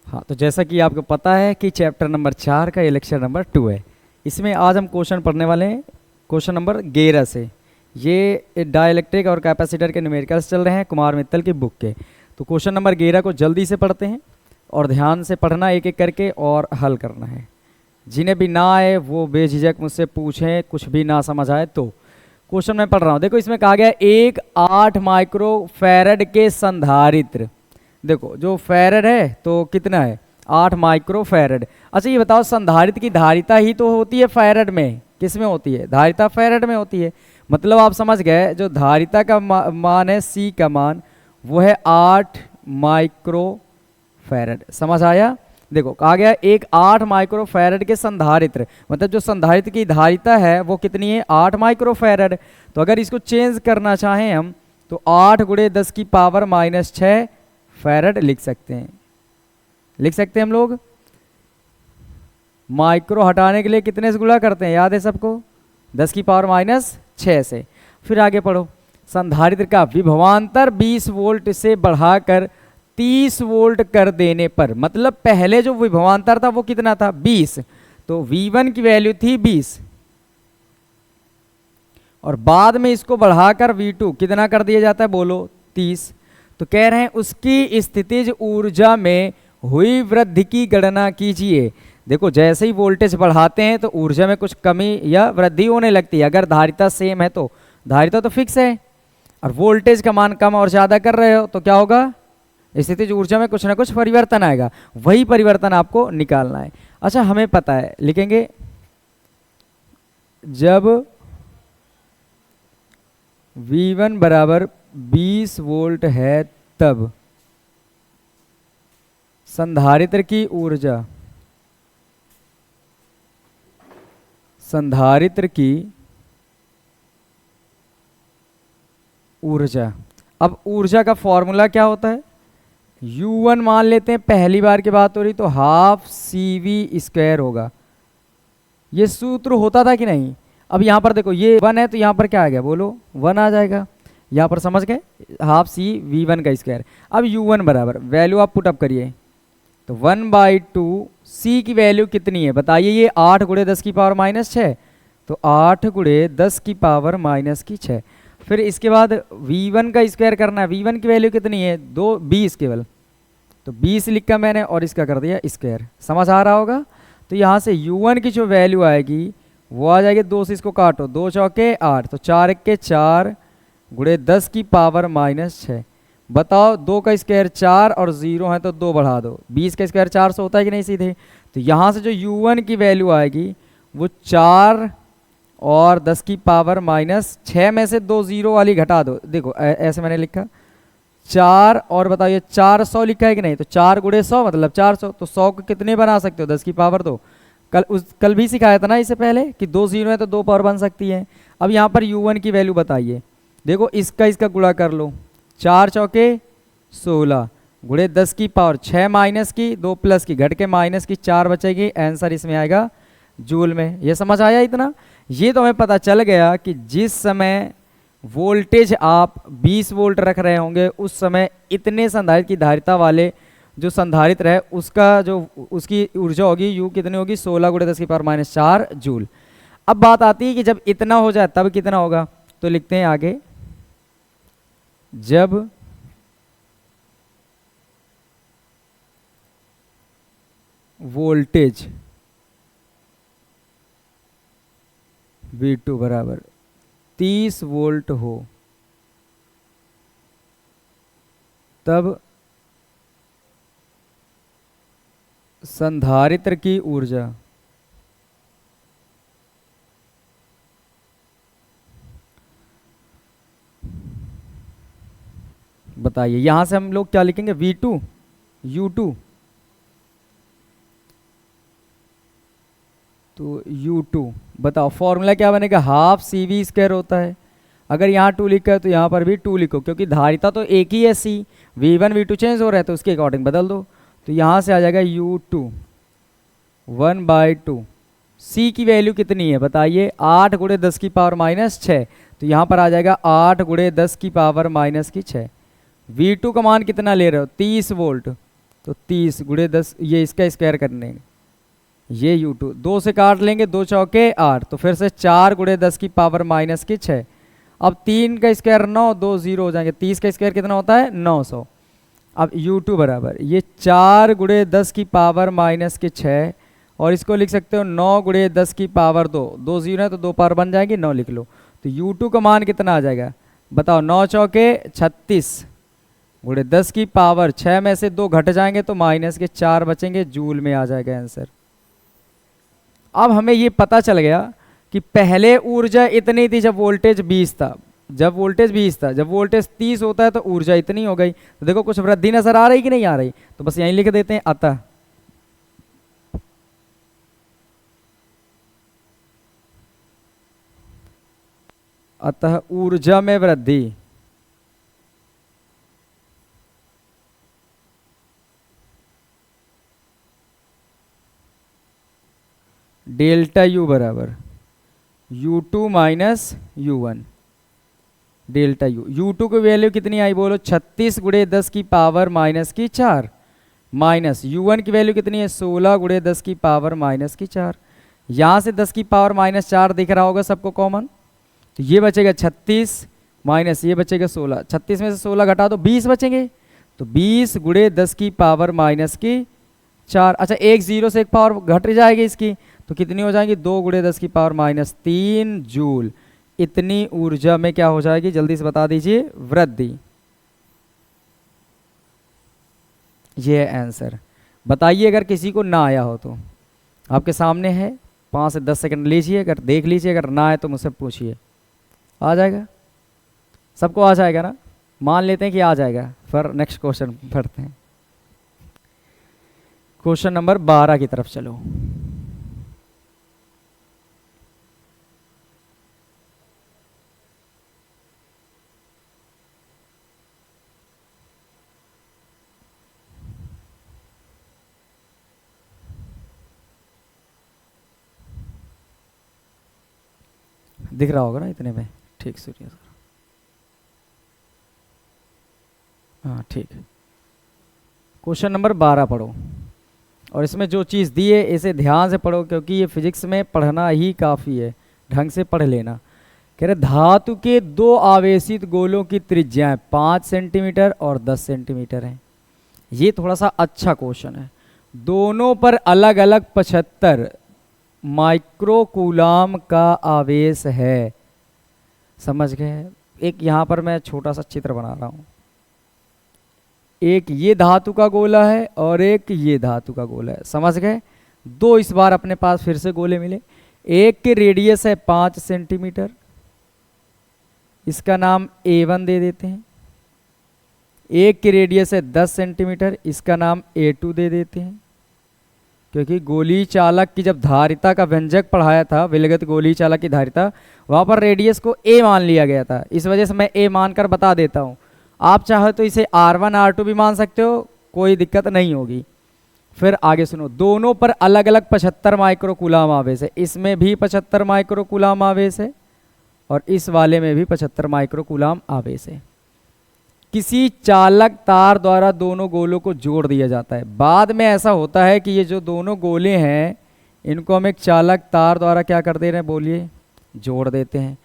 हाँ, तो जैसा कि आपको पता है कि चैप्टर नंबर 4 का ये लेक्चर नंबर 2 है। इसमें आज हम क्वेश्चन पढ़ने वाले हैं क्वेश्चन नंबर 11 से। ये डाइलेक्ट्रिक और कैपेसिटर के न्यूमेरिकल्स चल रहे हैं कुमार मित्तल की बुक के। तो क्वेश्चन नंबर 11 को जल्दी से पढ़ते हैं और ध्यान से पढ़ना एक एक करके और हल करना है। जिन्हें भी ना आए वो बेझिझक मुझसे पूछें, कुछ भी ना समझ आए तो। क्वेश्चन मैं पढ़ रहा हूँ, देखो इसमें कहा गया एक 8 माइक्रो फैरड के संधारित्र। देखो जो फैरड है तो कितना है 8 माइक्रो फैरड। अच्छा ये बताओ संधारित्र की धारिता ही तो होती है फैरड में, किस में होती है? धारिता फैरड में होती है। मतलब आप समझ गए जो धारिता का मान है सी का मान वो है 8 माइक्रो फैरड। समझ आया? देखो कहा गया एक 8 माइक्रो फैरड के संधारित्र, मतलब जो संधारित्र की धारिता है वो कितनी है 8 माइक्रो फैरड। तो अगर इसको चेंज करना चाहें हम तो 8 गुणे 10 की पावर -6 फैरड लिख सकते हैं। लिख सकते हैं हम लोग। माइक्रो हटाने के लिए कितने से गुणा करते हैं, याद है सबको? 10 की पावर -6 से। फिर आगे पढ़ो, संधारित्र का विभवांतर 20 वोल्ट से बढ़ाकर 30 वोल्ट कर देने पर, मतलब पहले जो विभवांतर था वो कितना था 20, तो V1 की वैल्यू थी 20 और बाद में इसको बढ़ाकर V2 कितना कर दिया जाता है बोलो 30। तो कह रहे हैं उसकी स्थितिज ऊर्जा में हुई वृद्धि की गणना कीजिए। देखो जैसे ही वोल्टेज बढ़ाते हैं तो ऊर्जा में कुछ कमी या वृद्धि होने लगती है। अगर धारिता सेम है तो धारिता तो फिक्स है और वोल्टेज का मान कम और ज़्यादा कर रहे हो तो क्या होगा, स्थितिज ऊर्जा में कुछ ना कुछ परिवर्तन आएगा। वही परिवर्तन आपको निकालना है। अच्छा हमें पता है, लिखेंगे जब V1 बराबर 20 वोल्ट है तब संधारित्र की ऊर्जा, संधारित्र की ऊर्जा। अब ऊर्जा का फॉर्मूला क्या होता है, U1 मान लेते हैं, पहली बार की बात हो रही तो हाफ CV² होगा। ये सूत्र होता था कि नहीं? अब यहाँ पर देखो ये 1 है तो यहाँ पर क्या आ गया बोलो 1 आ जाएगा। यहाँ पर समझ गए, हाफ CV1 का स्क्वायर। अब U1 बराबर वैल्यू आप पुटअप करिए तो 1/2 C की वैल्यू कितनी है बताइए? ये 8 गुणे 10 की पावर -6, तो 8 गुणे 10 की पावर -6। फिर इसके बाद V1 का स्क्वायर करना है। V1 की वैल्यू कितनी है 20 केवल, तो 20 लिखा मैंने और इसका कर दिया स्क्वायर। समझ आ रहा होगा? तो यहाँ से U1 की जो वैल्यू आएगी वो आ जाएगी, 2 से इसको काटो, 2 चौके 8, तो 4 1 के 4 गुणे 10 की पावर -6। बताओ 2 का स्क्वायर 4 और 0 है तो 2 बढ़ा दो, 20 का स्क्वायर 400 होता है कि नहीं सीधे? तो यहाँ से जो U1 की वैल्यू आएगी वो 4 और 10 की पावर -6 में से 2 0 वाली घटा दो। देखो ऐसे मैंने लिखा 4 और बताइए 400 लिखा है कि नहीं? तो 4 गुणे 100 मतलब 400, तो 100 को कितने बना सकते हो 10 की पावर 2। कल भी सिखाया था ना इससे पहले कि 2 0 है तो 2 पावर बन सकती है। अब यहाँ पर U1 की वैल्यू बताइए। देखो इसका गुणा कर लो, 4 चौके 16 गुणे 10 की पावर 6 माइनस की 2 प्लस की घट के माइनस की 4 बचेगी। आंसर इसमें आएगा जूल में। ये समझ आया इतना? ये तो हमें पता चल गया कि जिस समय वोल्टेज आप 20 वोल्ट रख रहे होंगे उस समय इतने संधारित्र की धारिता वाले जो संधारित्र है उसका जो उसकी ऊर्जा होगी U कितनी होगी 16 गुणे 10 की पावर -4 जूल। अब बात आती है कि जब इतना हो जाए तब कितना होगा, तो लिखते हैं आगे, जब वोल्टेज V2 बराबर 30 वोल्ट हो तब संधारित्र की ऊर्जा बताइए। यहां से हम लोग क्या लिखेंगे V2 U2, तो U2 बताओ फॉर्मूला क्या बनेगा, हाफ CV² होता है। अगर यहाँ 2 लिखा है तो यहाँ पर भी 2 लिखो क्योंकि धारिता तो एक ही है C, V1 V2 चेंज हो रहा है तो उसके अकॉर्डिंग बदल दो। तो यहाँ से आ जाएगा U2 1/2। C की वैल्यू कितनी है बताइए? 8 गुणे 10 की पावर -6, तो यहाँ पर आ जाएगा 8 गुणे 10 की पावर -6। V2 का मान कितना ले रहे हो 30 वोल्ट, तो 30 गुणे 10, ये इसका स्क्वायर करने, ये U2 2 से काट लेंगे, 2 चौके 8, तो फिर से 4 गुणे 10 की पावर माइनस की 6। अब 3 का स्क्वायर 9, 2 0 हो जाएंगे, 30 का स्क्वायर कितना होता है 900। अब U2 बराबर ये 4 गुणे 10 की पावर माइनस के 6, और इसको लिख सकते हो 9 गुणे 10 की पावर 2, 2 0 है तो 2 पावर बन जाएगी, 9 लिख लो। तो U2 का मान कितना आ जाएगा बताओ, 9 चौके 36 गुणे 10 की पावर 6 में से 2 घट जाएंगे तो माइनस के 4 बचेंगे, जूल में आ जाएगा आंसर। अब हमें ये पता चल गया कि पहले ऊर्जा इतनी थी जब वोल्टेज 20 था, जब वोल्टेज 20 था, जब वोल्टेज 30 होता है तो ऊर्जा इतनी हो गई। तो देखो कुछ वृद्धि नजर आ रही कि नहीं आ रही, तो बस यहीं लिख देते हैं अतः ऊर्जा में वृद्धि डेल्टा U बराबर U2 minus U1, delta U2 की वैल्यू कितनी आई बोलो, 36 गुणे 10 की पावर माइनस की 4, माइनस U1 की वैल्यू कितनी है 16 गुणे 10 की पावर माइनस की 4। यहाँ से 10 की पावर माइनस 4 दिख रहा होगा सबको कॉमन, तो ये बचेगा 36 माइनस ये बचेगा 16, 36 में से 16 घटा दो 20 बचेंगे, तो 20 गुणे 10 की पावर माइनस की 4। अच्छा एक जीरो से एक पावर घट जाएगी इसकी, तो कितनी हो जाएगी 2 गुणे 10 की पावर माइनस 3 जूल। इतनी ऊर्जा में क्या हो जाएगी जल्दी से बता दीजिए, वृद्धि। ये है आंसर। बताइए अगर किसी को ना आया हो तो, आपके सामने है, 5 से 10 सेकंड लीजिए, अगर देख लीजिए, अगर ना आए तो मुझसे पूछिए। आ जाएगा सबको, आ जाएगा ना, मान लेते हैं कि आ जाएगा। फिर नेक्स्ट क्वेश्चन पढ़ते हैं, क्वेश्चन नंबर 12 की तरफ चलो। दिख रहा होगा ना इतने में, ठीक सूर्य सर, हाँ ठीक। क्वेश्चन नंबर 12 पढ़ो, और इसमें जो चीज़ दी है इसे ध्यान से पढ़ो, क्योंकि ये फिजिक्स में पढ़ना ही काफ़ी है, ढंग से पढ़ लेना। कह रहे धातु के 2 आवेशित गोलों की त्रिज्याएं 5 सेंटीमीटर और 10 सेंटीमीटर हैं। ये थोड़ा सा अच्छा क्वेश्चन है। दोनों पर अलग अलग 75 माइक्रोकूलाम का आवेश है। समझ गए? एक यहाँ पर मैं छोटा सा चित्र बना रहा हूँ, एक ये धातु का गोला है और एक ये धातु का गोला है। समझ गए? 2 इस बार अपने पास फिर से गोले मिले। एक के रेडियस है 5 सेंटीमीटर, इसका नाम A1 दे देते हैं। एक की रेडियस है 10 सेंटीमीटर, इसका नाम A2 दे देते हैं। क्योंकि गोली चालक की जब धारिता का व्यंजक पढ़ाया था, विलगत गोली चालक की धारिता, वहां पर रेडियस को A मान लिया गया था, इस वजह से मैं A मानकर बता देता हूं। आप चाहो तो इसे R1 R2 भी मान सकते हो, कोई दिक्कत नहीं होगी। फिर आगे सुनो, दोनों पर अलग अलग 75 माइक्रोकूलाम आवेश है। इसमें भी 75 माइक्रोकूलाम आवेश है और इस वाले में भी 75 माइक्रोकूलाम आवेश है। किसी चालक तार द्वारा दोनों गोलों को जोड़ दिया जाता है। बाद में ऐसा होता है कि ये जो दोनों गोले हैं इनको हम एक चालक तार द्वारा क्या कर दे रहे हैं बोलिए, जोड़ देते हैं।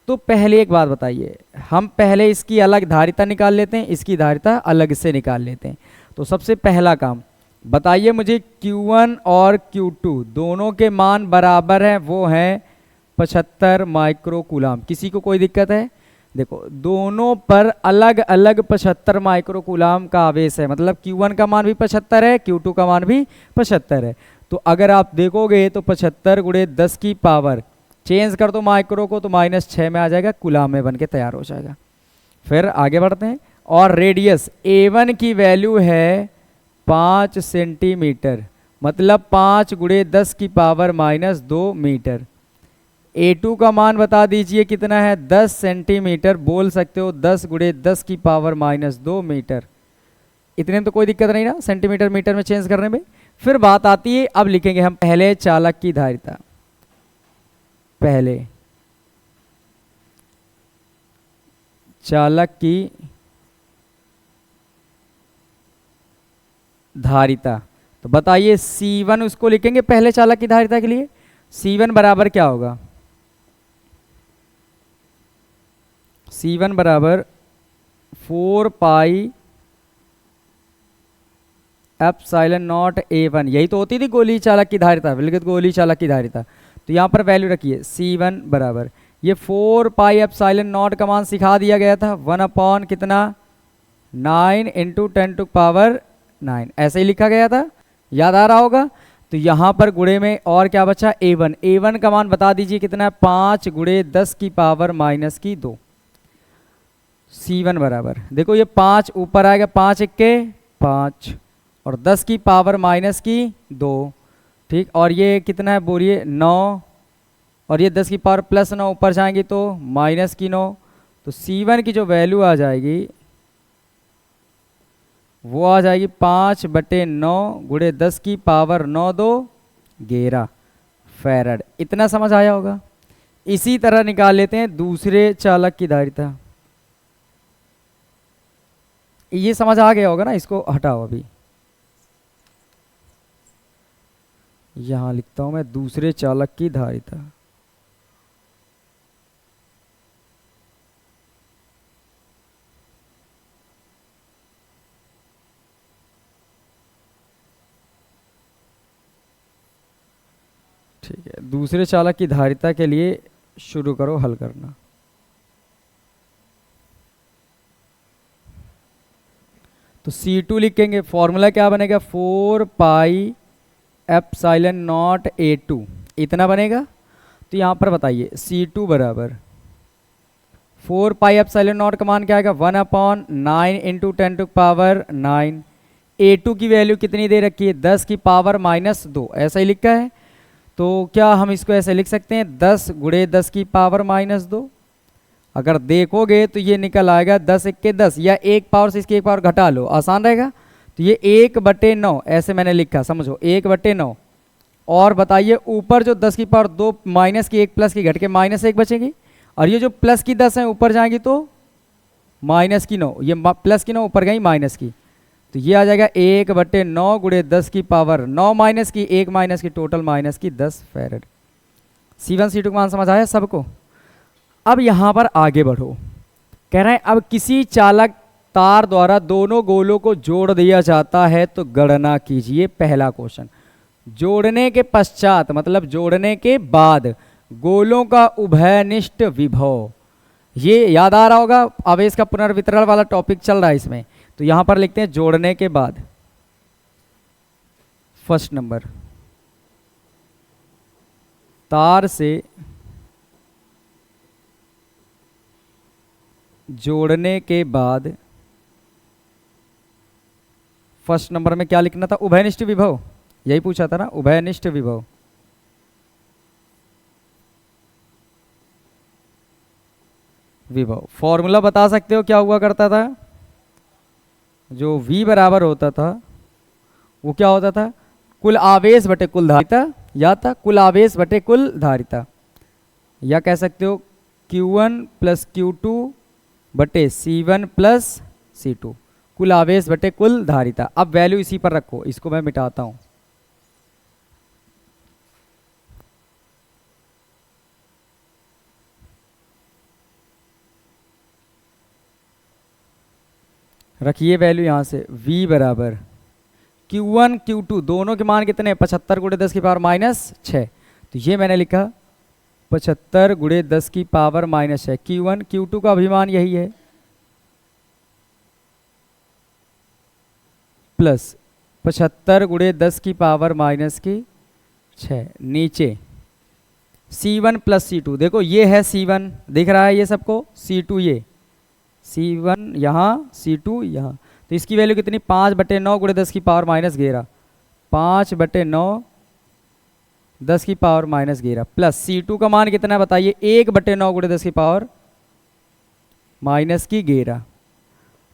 तो पहले एक बात बताइए, हम पहले इसकी अलग धारिता निकाल लेते हैं, इसकी धारिता अलग से निकाल लेते हैं। तो सबसे पहला काम बताइए मुझे, Q1 और Q2 दोनों के मान बराबर हैं, वो हैं 75 माइक्रोकूलाम। किसी को कोई दिक्कत है? देखो दोनों पर अलग अलग 75 माइक्रोकूलाम का आवेश है, मतलब Q1 का मान भी 75 है, Q2 का मान भी 75 है। तो अगर आप देखोगे तो 75 गुणे 10 की पावर, चेंज कर दो माइक्रो को तो -6 में आ जाएगा, कूलाम में बन के तैयार हो जाएगा। फिर आगे बढ़ते हैं, और रेडियस A1 की वैल्यू है 5 सेंटीमीटर, मतलब 5 गुणे 10 की पावर -2 मीटर। A2 का मान बता दीजिए कितना है, 10 सेंटीमीटर, बोल सकते हो 10 गुणे 10 की पावर -2 मीटर। इतने में तो कोई दिक्कत नहीं ना सेंटीमीटर मीटर में चेंज करने में। फिर बात आती है, अब लिखेंगे हम पहले चालक की धारिता। पहले चालक की धारिता। तो बताइए C1 उसको लिखेंगे पहले चालक की धारिता के लिए। C1 बराबर क्या होगा? C1 बराबर 4 पाई एप्सिलॉन नॉट A1, यही तो होती थी गोली चालक की धारिता, विलगित गोली चालक की धारिता। तो यहाँ पर वैल्यू रखिए C1 बराबर ये 4 पाई एप्सिलॉन नॉट का मान सिखा दिया गया था, 1 अपॉन कितना 9 इंटू 10 टू पावर 9, ऐसे ही लिखा गया था, याद आ रहा होगा। तो यहाँ पर गुणे में और क्या बचा A1, A1 का मान बता दीजिए कितना है 5 गुणे 10 की पावर माइनस की 2। C1 बराबर देखो ये 5 ऊपर आएगा, 5 इक्के 5 और 10 की पावर माइनस की 2, ठीक। और ये कितना है बोलिए 9 और ये 10 की पावर प्लस 9 ऊपर जाएंगी तो माइनस की 9। तो C1 की जो वैल्यू आ जाएगी वो आ जाएगी 5/9 गुणे 10 की पावर 9 2 11 फैरड। इतना समझ आया होगा। इसी तरह निकाल लेते हैं दूसरे चालक की धारिता। ये समझ आ गया होगा ना, इसको हटाओ अभी, यहां लिखता हूं मैं दूसरे चालक की धारिता। ठीक है, दूसरे चालक की धारिता के लिए शुरू करो हल करना। तो C2 लिखेंगे, फॉर्मूला क्या बनेगा 4 पाई एप्सिलॉन नॉट A2, इतना बनेगा। तो यहाँ पर बताइए C2 बराबर 4 पाई एप्सिलॉन नॉट का मान क्या आएगा 1 upon 9 into 10 to power 9। A2 की वैल्यू कितनी दे रखी है 10 की पावर माइनस 2, ऐसा ही लिखा है। तो क्या हम इसको ऐसे लिख सकते हैं 10 गुणे 10 की पावर माइनस 2। अगर देखोगे तो ये निकल आएगा 10 इक्के 10, या एक पावर से इसकी एक पावर घटा लो, आसान रहेगा। तो ये 1/9 ऐसे मैंने लिखा, समझो 1/9। और बताइए ऊपर जो 10 की पावर 2 माइनस की 1 प्लस की घट के -1 बचेगी, और ये जो प्लस की 10 है ऊपर जाएंगी तो माइनस की 9, ये प्लस की 9 ऊपर गई माइनस की, तो ये आ जाएगा 1/9 गुणे 10 की पावर 9 माइनस की 1 माइनस की टोटल माइनस की 10 फैरड। C1 C2 का मान समझ आया सबको। अब यहां पर आगे बढ़ो, कह रहे हैं अब किसी चालक तार द्वारा दोनों गोलों को जोड़ दिया जाता है तो गणना कीजिए। पहला क्वेश्चन, जोड़ने के पश्चात मतलब जोड़ने के बाद गोलों का उभयनिष्ठ विभव, ये याद आ रहा होगा, आवेश का पुनर्वितरण वाला टॉपिक चल रहा है इसमें। तो यहां पर लिखते हैं जोड़ने के बाद, फर्स्ट नंबर, तार से जोड़ने के बाद, फर्स्ट नंबर में क्या लिखना था उभयनिष्ठ विभव, यही पूछा था ना उभयनिष्ठ विभव। विभव फॉर्मूला बता सकते हो क्या हुआ करता था, जो V बराबर होता था वो क्या होता था कुल आवेश बटे कुल धारिता, या था कुल आवेश बटे कुल धारिता, या कह सकते हो Q1 प्लस Q2 बटे C1 प्लस C2, कुल आवेश बटे कुल धारिता। अब वैल्यू इसी पर रखो, इसको मैं मिटाता हूं। रखिए वैल्यू यहां से V बराबर Q1 Q2 दोनों के मान कितने 75 गुणे 10 की पावर -6, तो ये मैंने लिखा 75 गुणे 10 की पावर -6। Q1 Q2 का अभिमान यही है, प्लस 75 गुणे 10 की पावर -6, नीचे C1 प्लस C2, देखो ये है C1 दिख रहा है ये सबको, C2 ये C1 यहाँ C2 यहाँ, तो इसकी वैल्यू कितनी 5/9 गुणे 10 की पावर -11, 5/9 10 की पावर -11 प्लस C2 का मान कितना है बताइए 1/9 गुणे 10 की पावर -11।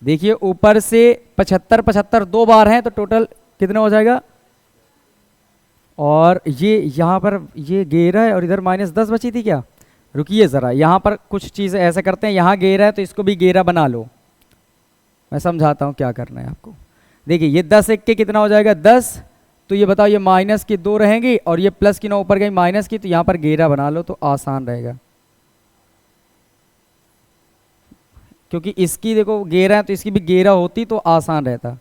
देखिए ऊपर से 75 75 दो बार हैं तो टोटल कितना हो जाएगा, और ये यहाँ पर ये 11 है और इधर -10 बची थी क्या, रुकिए ज़रा यहाँ पर कुछ चीज़ें ऐसे करते हैं, यहाँ 11 है तो इसको भी 11 बना लो, मैं समझाता हूँ क्या करना है आपको। देखिए ये 10 एक के कितना हो जाएगा 10, तो ये बताओ ये माइनस की 2 रहेंगी और ये प्लस की 9 ऊपर गई माइनस की, तो यहाँ पर घेरा बना लो तो आसान रहेगा, क्योंकि इसकी देखो घेरा है तो इसकी भी घेरा होती तो आसान रहता।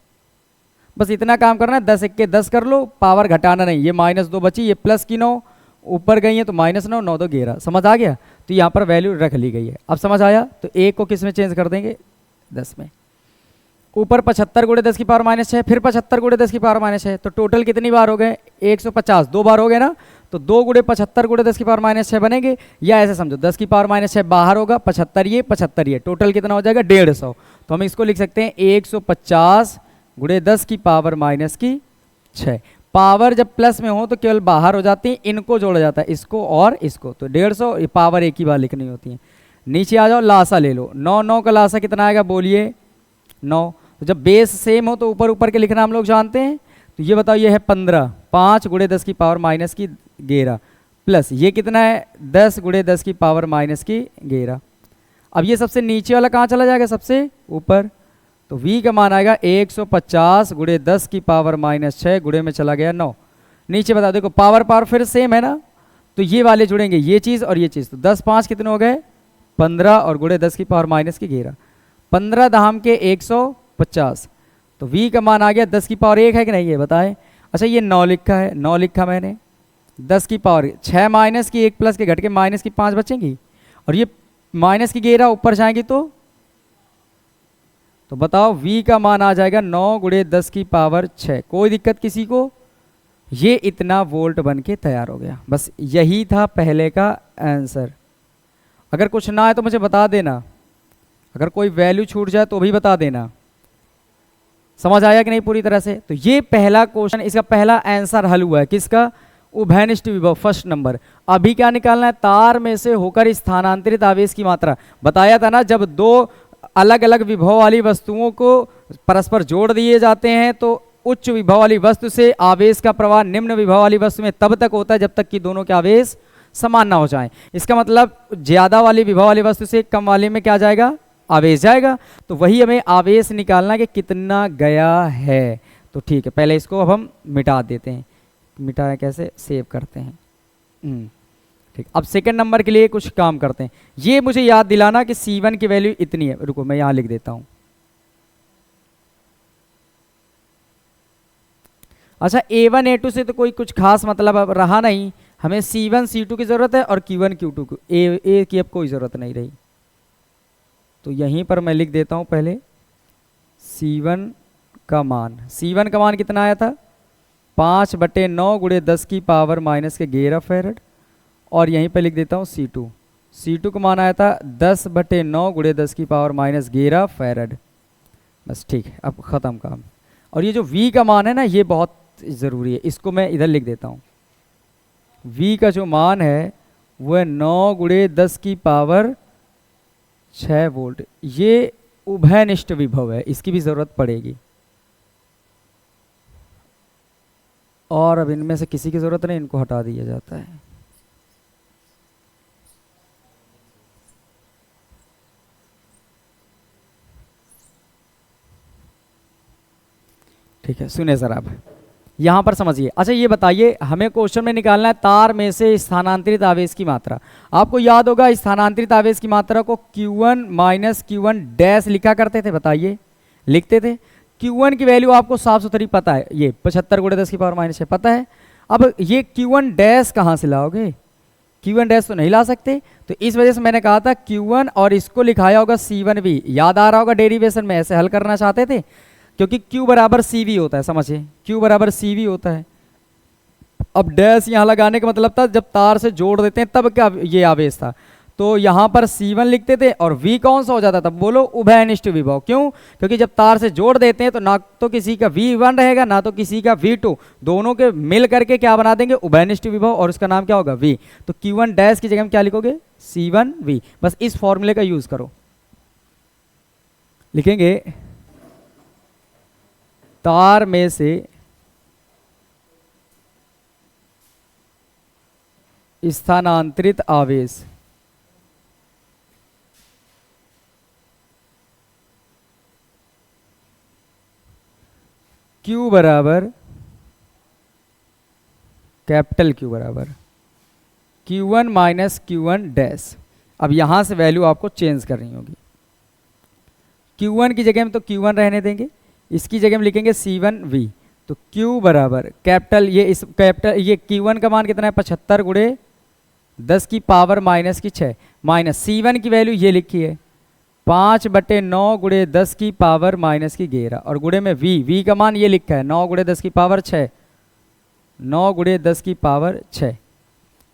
बस इतना काम करना है, 10 एक के 10 कर लो, पावर घटाना नहीं, ये -2 बची, ये प्लस की 9 ऊपर गई है तो -9, 9 तो घेरा, समझ आ गया। तो यहाँ पर वैल्यू रख ली गई है। अब समझ आया, तो एक को किस में चेंज कर देंगे 10 में। ऊपर 75 गुणे 10 की पावर -6, फिर 75 गुणे 10 की पावर -6, तो टोटल कितनी बार हो गए 150, 2 बार हो गए ना, तो 2 गुणे 75 गुणे 10 की पावर -6 बनेंगे, या ऐसे समझो 10 की पावर -6 बाहर होगा, 75 ये टोटल कितना हो जाएगा 150। तो हम इसको लिख सकते हैं 150 गुणे 10 की पावर -6। पावर जब प्लस में हो तो केवल बाहर हो जाती है, इनको जोड़ा जाता है, इसको और इसको, तो 150 पावर एक ही बार लिखनी होती है। नीचे आ जाओ, लासा ले लो, 9 9 का लासा कितना आएगा बोलिए 9। तो जब बेस सेम हो तो ऊपर ऊपर के लिखना हम लोग जानते हैं, तो ये बताओ ये है 15, 5 गुणे 10 की पावर -11 प्लस ये कितना है 10 गुणे 10 की पावर -11। अब ये सबसे नीचे वाला कहाँ चला जाएगा सबसे ऊपर, तो v का मान आएगा 150 गुणे 10 की पावर -6 गुणे में चला गया 9। नीचे बता देखो पावर पावर फिर सेम है ना, तो ये वाले जुड़ेंगे ये चीज़ और ये चीज़, तो 10 5 कितने हो गए 15 और गुणे 10 की पावर -11, 15 धाम के 150, तो v का मान आ गया 10 की पावर 1 है कि नहीं ये बताएं। अच्छा ये 9 लिखा है, 9 लिखा मैंने, 10 की पावर 6 माइनस की 1 प्लस के घट के माइनस की 5 बचेंगी, और ये माइनस की 11 ऊपर जाएंगी तो बताओ v का मान आ जाएगा 9 गुणे 10 की पावर 6। कोई दिक्कत किसी को, ये इतना वोल्ट बन के तैयार हो गया। बस यही था पहले का आंसर। अगर कुछ ना है तो मुझे बता देना, अगर कोई वैल्यू छूट जाए तो भी बता देना। समझ आया कि नहीं पूरी तरह से। तो ये पहला क्वेश्चन, इसका पहला आंसर हल हुआ है, किसका, उभयनिष्ठ विभव, फर्स्ट नंबर। अभी क्या निकालना है, तार में से होकर स्थानांतरित आवेश की मात्रा। बताया था ना, जब दो अलग अलग विभव वाली वस्तुओं को परस्पर जोड़ दिए जाते हैं तो उच्च विभव वाली वस्तु से आवेश का प्रवाह निम्न विभव वाली वस्तु में तब तक होता है जब तक कि दोनों के आवेश समान ना हो जाएं। इसका मतलब ज्यादा वाली विभव वाली वस्तु से कम वाली में क्या जाएगा, आवेश जाएगा। तो वही हमें आवेश निकालना कि कितना गया है। तो ठीक है, पहले इसको अब हम मिटा देते हैं। मिटाया कैसे, सेव करते हैं। ठीक, अब सेकंड नंबर के लिए कुछ काम करते हैं। ये मुझे याद दिलाना कि C1 की वैल्यू इतनी है। रुको मैं यहां लिख देता हूं। अच्छा A1 A2 से तो कोई कुछ खास मतलब अब रहा नहीं, हमें C1 C2 की जरूरत है और Q1 Q2 A की अब कोई जरूरत नहीं रही। तो यहीं पर मैं लिख देता हूं पहले C1 का मान। C1 का मान कितना आया था, 5/9 गुणे 10 की पावर -11 फैरड। और यहीं पे लिख देता हूँ C2। C2 का मान आया था 10/9 गुणे 10 की पावर -11 फैरड। बस ठीक है, अब ख़त्म काम। और ये जो V का मान है ना, ये बहुत ज़रूरी है, इसको मैं इधर लिख देता हूँ। V का जो मान है वो है 9 गुणे 10 की पावर 6 वोल्ट। ये उभयनिष्ठ विभव है, इसकी भी ज़रूरत पड़ेगी। और अब इनमें से किसी की ज़रूरत नहीं, इनको हटा दिया जाता है। ठीक है, सुनिए सर आप यहाँ पर समझिए। अच्छा ये बताइए, हमें क्वेश्चन में निकालना है तार में से स्थानांतरित आवेश की मात्रा। आपको याद होगा स्थानांतरित आवेश की मात्रा को Q1 - Q1 डैश लिखा करते थे, बताइए लिखते थे। Q1 की वैल्यू आपको साफ सुथरी पता है, ये 75 गुणे 10 की पावर -6 पता है। अब ये Q1 डैश कहाँ से लाओगे, Q1 डैश तो नहीं ला सकते, तो इस वजह से मैंने कहा था Q1 और इसको लिखाया होगा C1V। याद आ रहा होगा डेरिवेशन में ऐसे हल करना चाहते थे, क्योंकि Q बराबर CV होता है, समझिए Q बराबर CV होता है। अब डैश यहाँ लगाने का मतलब था जब तार से जोड़ देते हैं तब क्या ये आवेश था, तो यहाँ पर C1 लिखते थे और V कौन सा हो जाता था, बोलो उभयनिष्ठ विभव। क्यों, क्योंकि जब तार से जोड़ देते हैं तो ना तो किसी का V1 रहेगा ना तो किसी का V2, दोनों के मिल करके क्या बना देंगे, उभयनिष्ठ विभव, और उसका नाम क्या होगा V। तो Q1 डैश की जगह में क्या लिखोगे, C1V। बस इस फॉर्मूले का यूज करो, लिखेंगे तार में से स्थानांतरित आवेश Q बराबर कैपिटल Q बराबर Q1 माइनस Q1 डैश। अब यहां से वैल्यू आपको चेंज करनी होगी। Q1 की जगह में तो Q1 रहने देंगे, इसकी जगह में लिखेंगे C1V। तो Q बराबर कैपिटल ये Q1 का मान कितना है 75 गुणे 10 की पावर माइनस की 6 माइनस C1 की वैल्यू ये लिखी है 5/9 गुणे 10 की पावर माइनस की 11 और गुणे में V का मान ये लिखा है 9 गुणे 10 की पावर 6 9 गुणे 10 की पावर 6।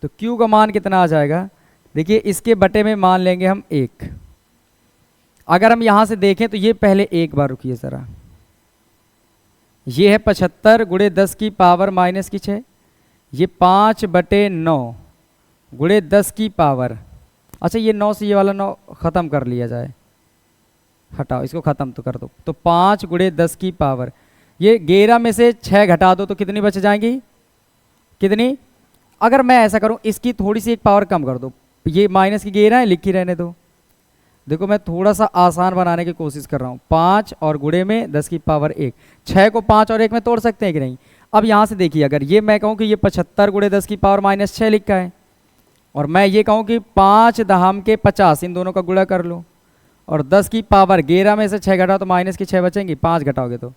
तो Q का मान कितना आ जाएगा, देखिए इसके बटे में मान लेंगे हम 1। अगर हम यहां से देखें तो ये पहले एक बार रुकिए ज़रा, ये है 75 गुणे 10 की पावर माइनस की 6, ये 5/9 गुणे 10 की पावर, अच्छा ये 9 से ये वाला 9 ख़त्म कर लिया जाए, हटाओ इसको ख़त्म तो कर दो। तो 5 गुणे 10 की पावर, ये 11 में से 6 घटा दो तो कितनी बच जाएंगी, कितनी, अगर मैं ऐसा करूं इसकी थोड़ी सी एक पावर कम कर दो, ये माइनस की 11 है लिखी रहने दो। देखो मैं थोड़ा सा आसान बनाने की कोशिश कर रहा हूँ, 5 और गुणे में 10 की पावर 1, 6 को 5 और 1 में तोड़ सकते हैं कि नहीं। अब यहाँ से देखिए अगर ये मैं कहूँ कि ये 75 गुणे 10 की पावर माइनस 6 लिखा है और मैं ये कहूँ कि 5 दहम के 50, इन दोनों का गुणा कर लो और 10 की पावर 11 में से 6 घटाओ तो माइनस की 6 बचेंगी, 5 घटाओगे तो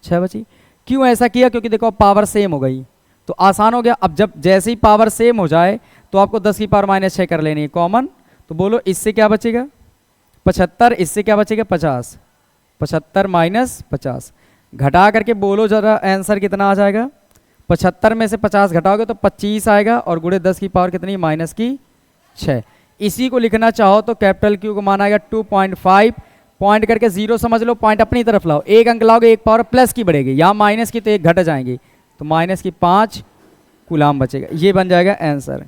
6 बची। क्यों ऐसा किया, क्योंकि देखो अब पावर सेम हो गई तो आसान हो गया। अब जब जैसे ही पावर सेम हो जाए तो आपको 10 की पावर माइनस 6 कर लेनी है कॉमन, तो बोलो इससे क्या बचेगा 75, इससे क्या बचेगा 50, 75 माइनस 50 घटा करके बोलो जरा आंसर कितना आ जाएगा। 75 में से 50 घटाओगे तो 25 आएगा और गुणे 10 की पावर कितनी माइनस की 6। इसी को लिखना चाहो तो कैपिटल Q को मान आएगा 2.5, पॉइंट करके 0 समझ लो, पॉइंट अपनी तरफ लाओ, एक अंक लाओगे एक पावर प्लस की बढ़ेगी, यहाँ माइनस की तो एक घट जाएंगी तो माइनस की 5 कूलाम बचेगा। ये बन जाएगा आंसर।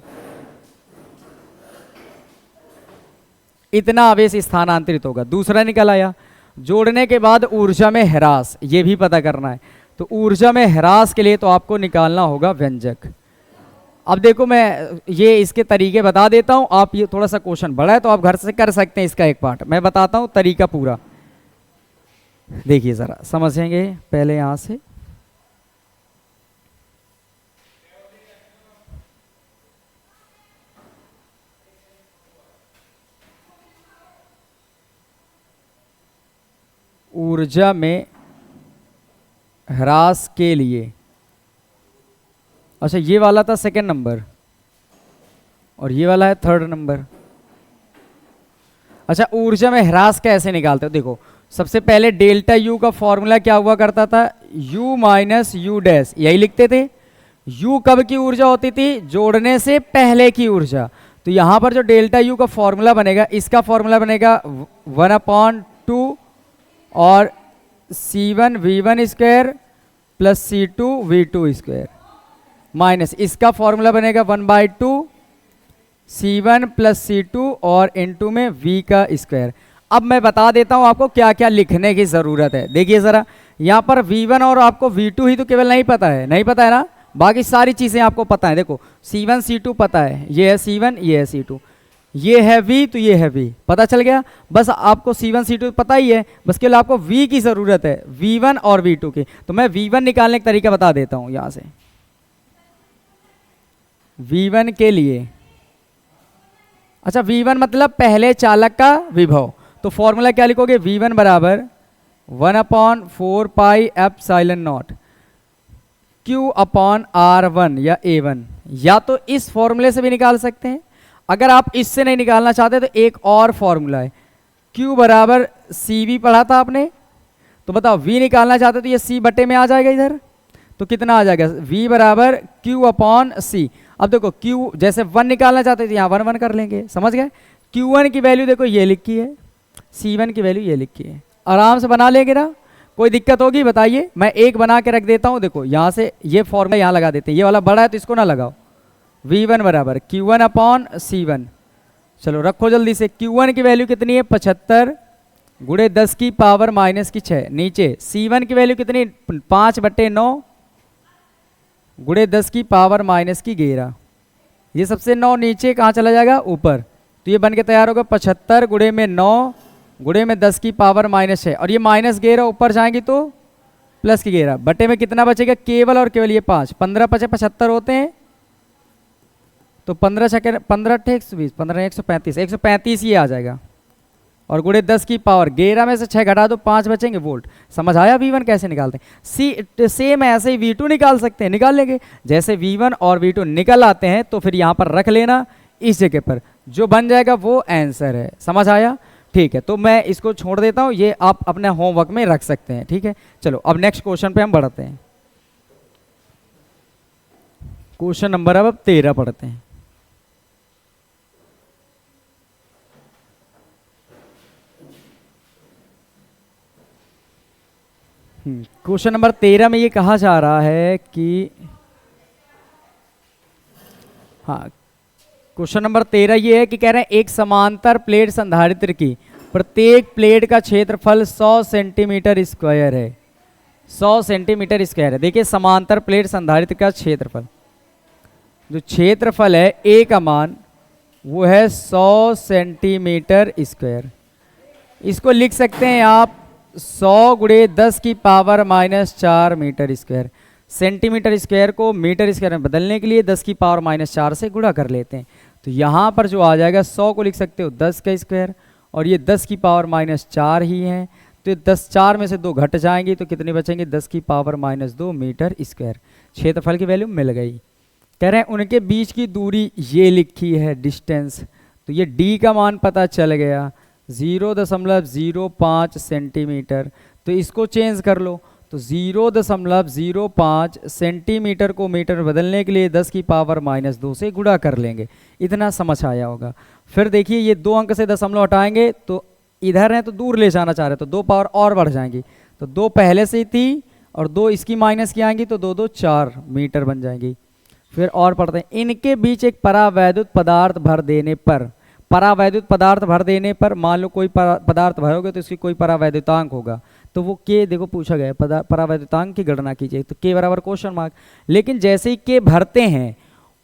इतना आवेश स्थानांतरित होगा। दूसरा निकल आया, जोड़ने के बाद ऊर्जा में ह्रास, ये भी पता करना है। तो ऊर्जा में ह्रास के लिए तो आपको निकालना होगा व्यंजक। अब देखो मैं ये इसके तरीके बता देता हूं, आप ये थोड़ा सा क्वेश्चन बड़ा है तो आप घर से कर सकते हैं, इसका एक पार्ट मैं बताता हूं तरीका पूरा देखिए जरा समझेंगे। पहले यहां से ऊर्जा में ह्रास के लिए, अच्छा ये वाला था सेकंड नंबर और ये वाला है थर्ड नंबर। अच्छा ऊर्जा में ह्रास कैसे निकालते हो, देखो सबसे पहले डेल्टा यू का फॉर्मूला क्या हुआ करता था, यू माइनस यू डैश, यही लिखते थे। यू कब की ऊर्जा होती थी, जोड़ने से पहले की ऊर्जा। तो यहां पर जो डेल्टा यू का फॉर्मूला बनेगा, इसका फॉर्मूला बनेगा 1/2 और C1 V1 square plus C2 V2 square minus इसका फॉर्मूला बनेगा 1/2 C1 प्लस C2 और इनटू में V का स्क्वायर। अब मैं बता देता हूं आपको क्या क्या लिखने की ज़रूरत है। देखिए ज़रा यहाँ पर V1 और आपको V2 ही तो केवल नहीं पता है, नहीं पता है ना, बाकी सारी चीज़ें आपको पता है। देखो C1 C2 पता है, ये है C1 ये है C2, ये है V तो ये है V, पता चल गया। बस आपको C1 C2 पता ही है, बस केवल आपको V की ज़रूरत है, V1 और V2 की। तो मैं V1 निकालने का तरीका बता देता हूँ यहाँ से। V1 के लिए, अच्छा V1 मतलब पहले चालक का विभव, तो फॉर्मूला क्या लिखोगे, V1 बराबर 1/4 पाई epsilon not Q upon R1 या A1, या तो इस फॉर्मूले से भी निकाल सकते हैं। अगर आप इससे नहीं निकालना चाहते तो एक और फॉर्मूला है, Q बराबर CV पढ़ा था आपने, तो बताओ V निकालना चाहते तो ये C बटे में आ जाएगा इधर, तो कितना आ जाएगा V बराबर Q अपॉन C। अब देखो Q जैसे 1 निकालना चाहते थे यहाँ 1 1 कर लेंगे, समझ गए। Q1 की वैल्यू देखो ये लिखी है, C1 की वैल्यू ये लिखी है, आराम से बना लेंगे ना, कोई दिक्कत होगी बताइए। मैं एक बना के रख देता हूँ, देखो यहाँ से ये फॉर्मूला यहाँ लगा देते हैं, ये वाला बड़ा है तो इसको ना लगाओ। V1 बराबर Q1 अपॉन C1, चलो रखो जल्दी से। Q1 की वैल्यू कितनी है 75 गुणे 10 की पावर माइनस की 6, नीचे C1 की वैल्यू कितनी 5/9 गुणे 10 की पावर माइनस की 11, ये सबसे 9 नीचे कहाँ चला जाएगा ऊपर, तो ये बन के तैयार होगा 75 गुणे में 9 गुणे में 10 की पावर माइनस 6, और ये माइनस 11 ऊपर जाएंगी तो प्लस की 11 बटे में कितना बचेगा, केवल और केवल ये 5, 15 पचे 75 होते हैं, तो 15 सेकेंड 15 अट्ठे 120, 15 135, 135 ये आ जाएगा, और गुणे 10 की पावर 11 में से 6 घटा दो 5 बचेंगे वोल्ट। समझ आया V1 कैसे निकालते हैं। सेम ऐसे ही V2 निकाल सकते हैं, निकाल लेंगे। जैसे V1 और V2 निकल आते हैं तो फिर यहाँ पर रख लेना इस जगह पर, जो बन जाएगा वो आंसर है। समझ आया, ठीक है। तो मैं इसको छोड़ देता हूँ, ये आप अपने होमवर्क में रख सकते हैं, ठीक है। चलो अब नेक्स्ट क्वेश्चन पे हम बढ़ते हैं। क्वेश्चन नंबर अब 13 पढ़ते हैं। क्वेश्चन नंबर 13 में ये कहा जा रहा है कि, हाँ क्वेश्चन नंबर 13 ये है कि कह रहे हैं एक समांतर प्लेट संधारित्र की प्रत्येक प्लेट का क्षेत्रफल 100 सेंटीमीटर स्क्वायर है। 100 सेंटीमीटर स्क्वायर है। देखिए समांतर प्लेट संधारित्र का क्षेत्रफल, जो क्षेत्रफल है ए का मान वो है 100 सेंटीमीटर स्क्वायर। इसको लिख सकते हैं आप 100 गुणे 10 की power -4 metre square. Centimetre square को मीटर स्क्वायर में बदलने के लिए 10 की पावर -4 से गुणा कर लेते हैं। तो यहाँ पर जो आ जाएगा 100 को लिख सकते हो 10 का स्क्वायर, और ये 10 की पावर -4 ही है, तो ये 10 4 में से 2 घट जाएंगी तो कितने बचेंगे, 10 की पावर -2 मीटर स्क्वायर। क्षेत्रफल की वैल्यू मिल गई। कह रहे हैं उनके बीच की दूरी ये लिखी है डिस्टेंस, तो ये डी का मान पता चल गया 0.05 सेंटीमीटर। तो इसको चेंज कर लो, तो 0.05 सेंटीमीटर को मीटर में बदलने के लिए 10 की पावर -2 से गुणा कर लेंगे। इतना समझ आया होगा। फिर देखिए ये 2 अंक से दशमलव हटाएंगे तो इधर है तो दूर ले जाना चाह रहे तो 2 पावर और बढ़ जाएंगी, तो 2 पहले से ही थी और 2 इसकी माइनस की आएंगी तो 2 2 4 मीटर बन जाएंगी। फिर और पढ़ते हैं, इनके बीच एक परावैद्युत पदार्थ भर देने पर, परावैद्युत पदार्थ भर देने पर मान लो कोई पदार्थ भरोगे तो इसकी कोई परावैद्युतांक होगा, तो वो के देखो पूछा गया है परावैद्युतांक की गणना कीजिए, तो के बराबर क्वेश्चन मार्क। लेकिन जैसे ही के भरते हैं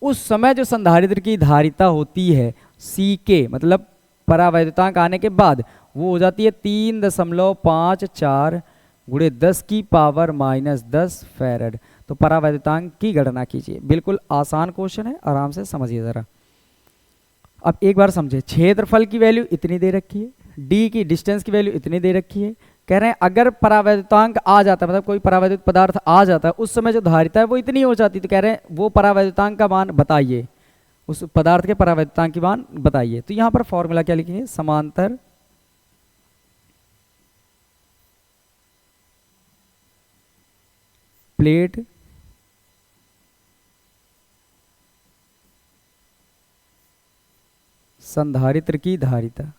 उस समय जो संधारित्र की धारिता होती है सी के, मतलब परावैद्युतांक आने के बाद वो हो जाती है 3.54 गुणे 10 की पावर -10 फैरड। तो परावैद्युतांक की गणना कीजिए। बिल्कुल आसान क्वेश्चन है, आराम से समझिए जरा। अब एक बार समझे, क्षेत्रफल की वैल्यू इतनी दे रखी है, डी की डिस्टेंस की वैल्यू इतनी दे रखी है। कह रहे हैं अगर परावैद्युतांक आ जाता है, मतलब कोई परावैद्युत पदार्थ आ जाता है, उस समय जो धारिता है वो इतनी हो जाती है, तो कह रहे हैं वो परावैद्युतांक का मान बताइए, उस पदार्थ के परावैद्युतांक की मान बताइए। तो यहाँ पर फॉर्मूला क्या लिखेंगे, समांतर प्लेट संधारित्र की धारिता।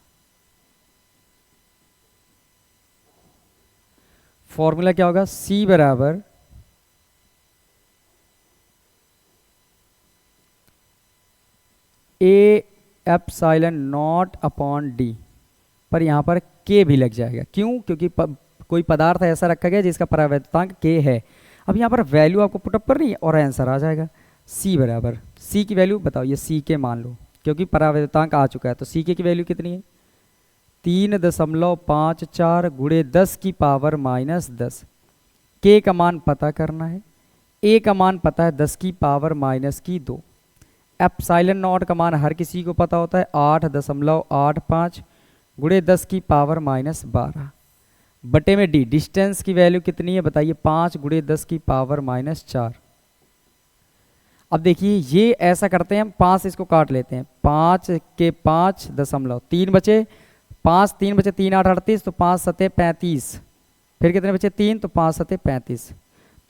फॉर्मूला क्या होगा, C बराबर A epsilon not upon D, पर यहाँ पर K भी लग जाएगा। क्यों, क्योंकि कोई पदार्थ ऐसा रखा गया जिसका परावैद्युतांक K है। अब यहाँ पर वैल्यू आपको पुटअप करनी है और आंसर आ जाएगा। C बराबर, C की वैल्यू बताओ, ये C के मान लो क्योंकि परावैद्युतांक आ चुका है, तो C की वैल्यू कितनी है, 3.54 गुणे 10 की पावर -10। K का मान पता करना है, A का मान पता है 10 की पावर -2। एप्सिलॉन नॉट का मान हर किसी को पता होता है 8.85 गुणे 10 की पावर -12 बटे में डी। डिस्टेंस की वैल्यू कितनी है बताइए, 5 गुणे 10 की पावर -4। अब देखिए ये ऐसा करते हैं हम, 5 इसको काट लेते हैं, 5 के 5.3 बचे, 5 3 बचे, 3 8 38, तो 5 7 35, फिर कितने बचे 3, तो 5 7 35,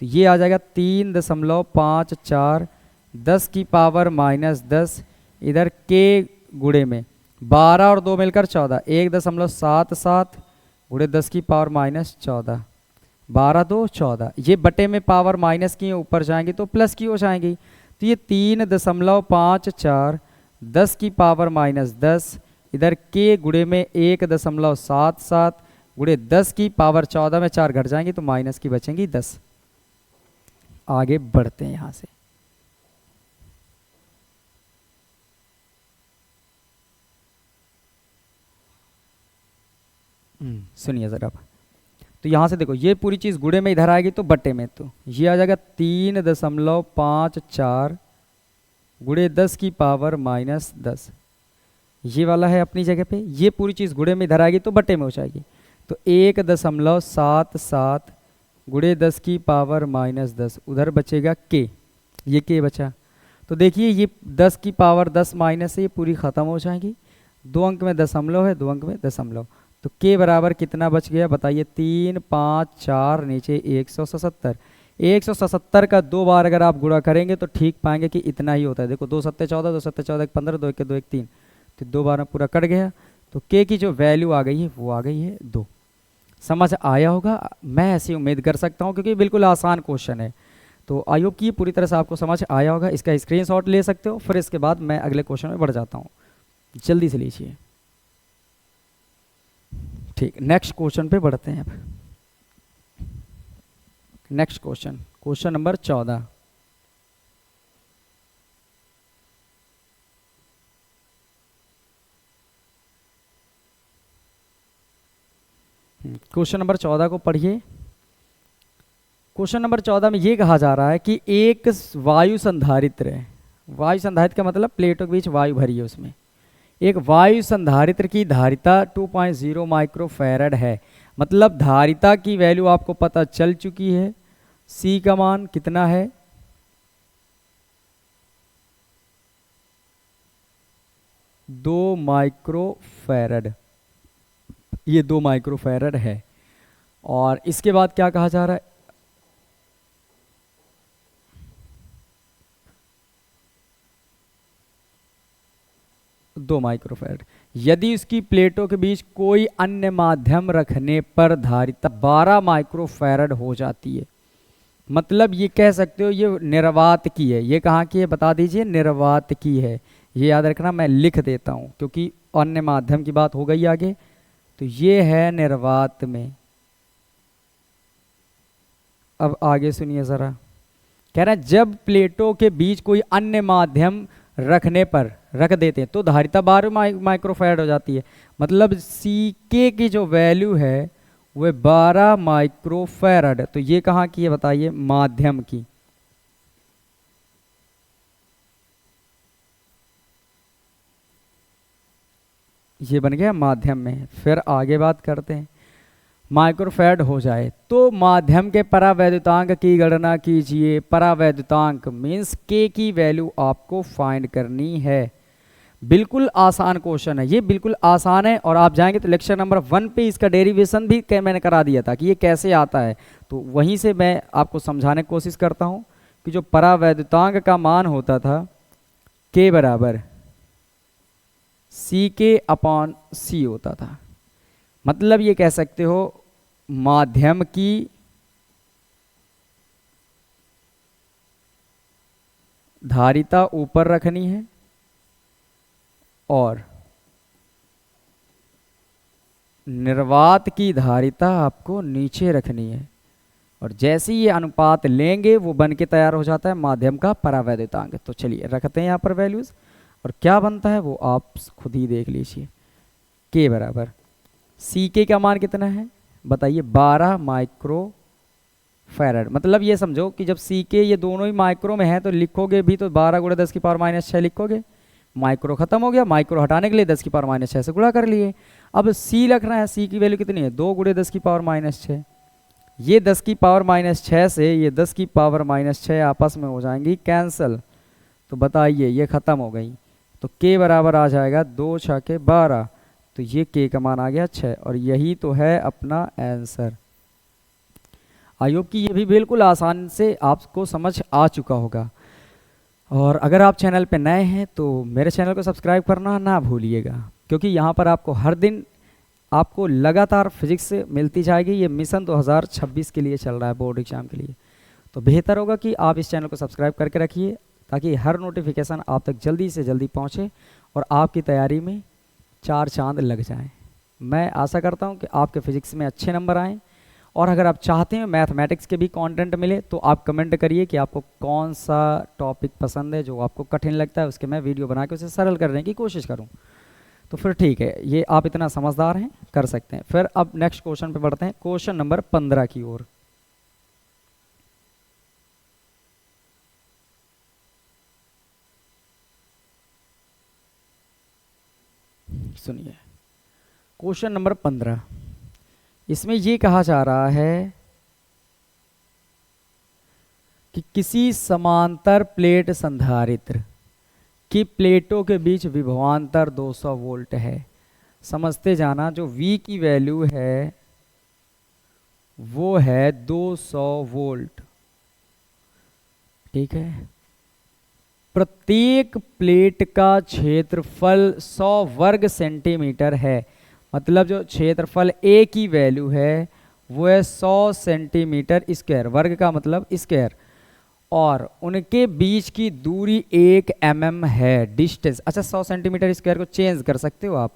तो ये आ जाएगा 3.54 10 की पावर -10, इधर के गुणे में 12 और 2 मिलकर 14, 1.77 गुणे 10 की पावर -14, 12 2 14, ये बटे में पावर माइनस की ऊपर जाएंगी तो प्लस की हो जाएंगी, तो ये 3.54 10 की पावर -10, इधर के गुणे में 1.77 गुणे 10 की पावर 14 में 4 घट जाएंगी तो माइनस की बचेंगी 10। आगे बढ़ते हैं यहां से। सुनिए जरा, तो यहाँ से देखो ये पूरी चीज़ गुणे में इधर आएगी तो बट्टे में, तो ये आ जाएगा 3.54 गुणे 10 की पावर -10। ये वाला है अपनी जगह पे, ये पूरी चीज़ गुणे में इधर आएगी तो बट्टे में हो जाएगी। तो 1.77 गुणे 10 की पावर -10, उधर बचेगा के, ये के बचा। तो देखिए ये 10 की पावर 10 माइनस है, ये पूरी ख़त्म हो जाएगी। 2 अंक में दशमलव है, 2 अंक में दशमलव। तो के बराबर कितना बच गया बताइए? 3, 5, 4 नीचे 177। 177 का 2 बार अगर आप गुणा करेंगे तो ठीक पाएंगे कि इतना ही होता है। देखो 2 सत्ते 14, 2 सत्ते 14, 15, 2 1 2 1 3, तो 2 बार में पूरा कट गया। तो के की जो वैल्यू आ गई है वो आ गई है 2। समझ आया होगा, मैं ऐसी उम्मीद कर सकता हूँ क्योंकि बिल्कुल आसान क्वेश्चन है। तो आई होप कि पूरी तरह से आपको समझ आया होगा। इसका स्क्रीनशॉट ले सकते हो, फिर इसके बाद मैं अगले क्वेश्चन में बढ़ जाता हूँ। जल्दी से लीजिए। ठीक, नेक्स्ट क्वेश्चन पे बढ़ते हैं अब। Next question, question number 14। Question number 14 को पढ़िए। क्वेश्चन नंबर 14 में ये कहा जा रहा है कि एक वायु संधारित्र है। वायु संधारित्र का मतलब प्लेटों के बीच वायु भरी है, उसमें एक वायु संधारित्र की धारिता 2.0 माइक्रोफैरड है। मतलब धारिता की वैल्यू आपको पता चल चुकी है। सी का मान कितना है? 2 माइक्रोफैरड, ये 2 माइक्रोफैरड है। और इसके बाद क्या कहा जा रहा है? 2 माइक्रोफैरड। यदि उसकी प्लेटों के बीच कोई अन्य माध्यम रखने पर धारिता 12 माइक्रोफैरड हो जाती है। मतलब ये कह सकते हो ये निर्वात की है। ये कहाँ की है बता दीजिए? निर्वात की है। ये याद रखना, मैं लिख देता हूँ क्योंकि अन्य माध्यम की बात हो गई आगे। तो ये है निर्वात में। अब आगे सुनिए ज़रा, कह रहा है जब प्लेटों के बीच कोई अन्य माध्यम रखने पर रख देते हैं तो धारिता 12 माइक्रोफैरड हो जाती है। मतलब सी के की जो वैल्यू है वह 12 माइक्रोफैरड। तो ये कहाँ की है बताइए? माध्यम की। ये बन गया माध्यम में। फिर आगे बात करते हैं। माइक्रोफैरड हो जाए तो माध्यम के परावैद्युतांक की गणना कीजिए। परावैद्युतांक मीन्स के की वैल्यू आपको फाइंड करनी है। बिल्कुल आसान क्वेश्चन है, ये बिल्कुल आसान है। और आप जाएंगे तो लेक्चर नंबर 1 पे इसका डेरिवेशन भी मैंने करा दिया था कि ये कैसे आता है। तो वहीं से मैं आपको समझाने की कोशिश करता हूँ कि जो परावैद्युतांक का मान होता था के बराबर सी के अपॉन सी होता था। मतलब ये कह सकते हो माध्यम की धारिता ऊपर रखनी है और निर्वात की धारिता आपको नीचे रखनी है। और जैसे ये अनुपात लेंगे वो बन के तैयार हो जाता है माध्यम का परावैद्युतांक। तो चलिए रखते हैं यहाँ पर वैल्यूज और क्या बनता है वो आप खुद ही देख लीजिए। के बराबर सी के का मान कितना है बताइए? 12 माइक्रोफैरड। मतलब ये समझो कि जब सी के ये दोनों ही माइक्रो में है तो लिखोगे भी तो 12 गुणा 10 की पावर -6 लिखोगे। माइक्रो खत्म हो गया, माइक्रो हटाने के लिए 10 की पावर -6 से गुणा कर लिए। अब सी रखना है, सी की वैल्यू कितनी है? 2 गुणे 10 की पावर -6। ये 10 की पावर -6 से ये 10 की पावर -6 आपस में हो जाएंगी कैंसल। तो बताइए ये खत्म हो गई। तो के बराबर आ जाएगा 2 6 12। तो ये के का मान आ गया 6 और यही तो है अपना आंसर। आई होप कि ये भी बिल्कुल आसान से आपको समझ आ चुका होगा। और अगर आप चैनल पे नए हैं तो मेरे चैनल को सब्सक्राइब करना ना भूलिएगा क्योंकि यहाँ पर आपको हर दिन आपको लगातार फिजिक्स मिलती जाएगी। ये मिशन 2026 के लिए चल रहा है, बोर्ड एग्जाम के लिए। तो बेहतर होगा कि आप इस चैनल को सब्सक्राइब करके रखिए ताकि हर नोटिफिकेशन आप तक जल्दी से जल्दी पहुँचे और आपकी तैयारी में 4 चांद लग जाएं। मैं आशा करता हूं कि आपके फिजिक्स में अच्छे नंबर आएँ। और अगर आप चाहते हैं मैथमेटिक्स के भी कंटेंट मिले तो आप कमेंट करिए कि आपको कौन सा टॉपिक पसंद है, जो आपको कठिन लगता है उसके मैं वीडियो बना के उसे सरल करने की कोशिश करूं। तो फिर ठीक है, ये आप इतना समझदार हैं, कर सकते हैं। फिर अब नेक्स्ट क्वेश्चन पे बढ़ते हैं, क्वेश्चन नंबर 15 की ओर। सुनिए क्वेश्चन नंबर 15, इसमें ये कहा जा रहा है कि किसी समांतर प्लेट संधारित्र की प्लेटों के बीच विभवांतर 200 वोल्ट है। समझते जाना, जो V की वैल्यू है वो है 200 वोल्ट, ठीक है। प्रत्येक प्लेट का क्षेत्रफल 100 वर्ग सेंटीमीटर है, मतलब जो क्षेत्रफल A की वैल्यू है वो है 100 सेंटीमीटर स्क्वायर, वर्ग का मतलब स्क्वायर, और उनके बीच की दूरी 1 mm है, डिस्टेंस। अच्छा, 100 सेंटीमीटर स्क्वायर को चेंज कर सकते हो आप,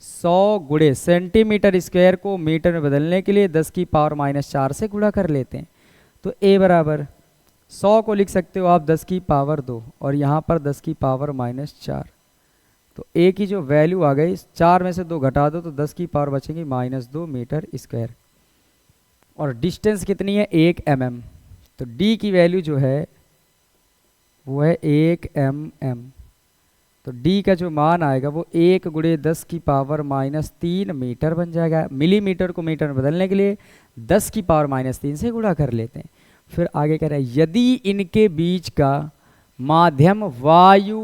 100 गुणे सेंटीमीटर स्क्वायर को मीटर में बदलने के लिए 10 की पावर -4 से गुणा कर लेते हैं। तो A बराबर 100 को लिख सकते हो आप 10 की पावर 2, और यहाँ पर 10 की पावर -4। तो A की जो वैल्यू आ गई, 4 में से 2 घटा दो तो 10 की पावर बचेगी -2 मीटर स्क्वायर, और डिस्टेंस कितनी है 1 mm। तो D की वैल्यू जो है वो है 1 mm। तो D का जो मान आएगा वो 1 गुणे 10 की पावर -3 मीटर बन जाएगा। मिलीमीटर को मीटर में बदलने के लिए 10 की पावर -3 से गुणा कर लेते हैं। फिर आगे कह रहा है यदि इनके बीच का माध्यम वायु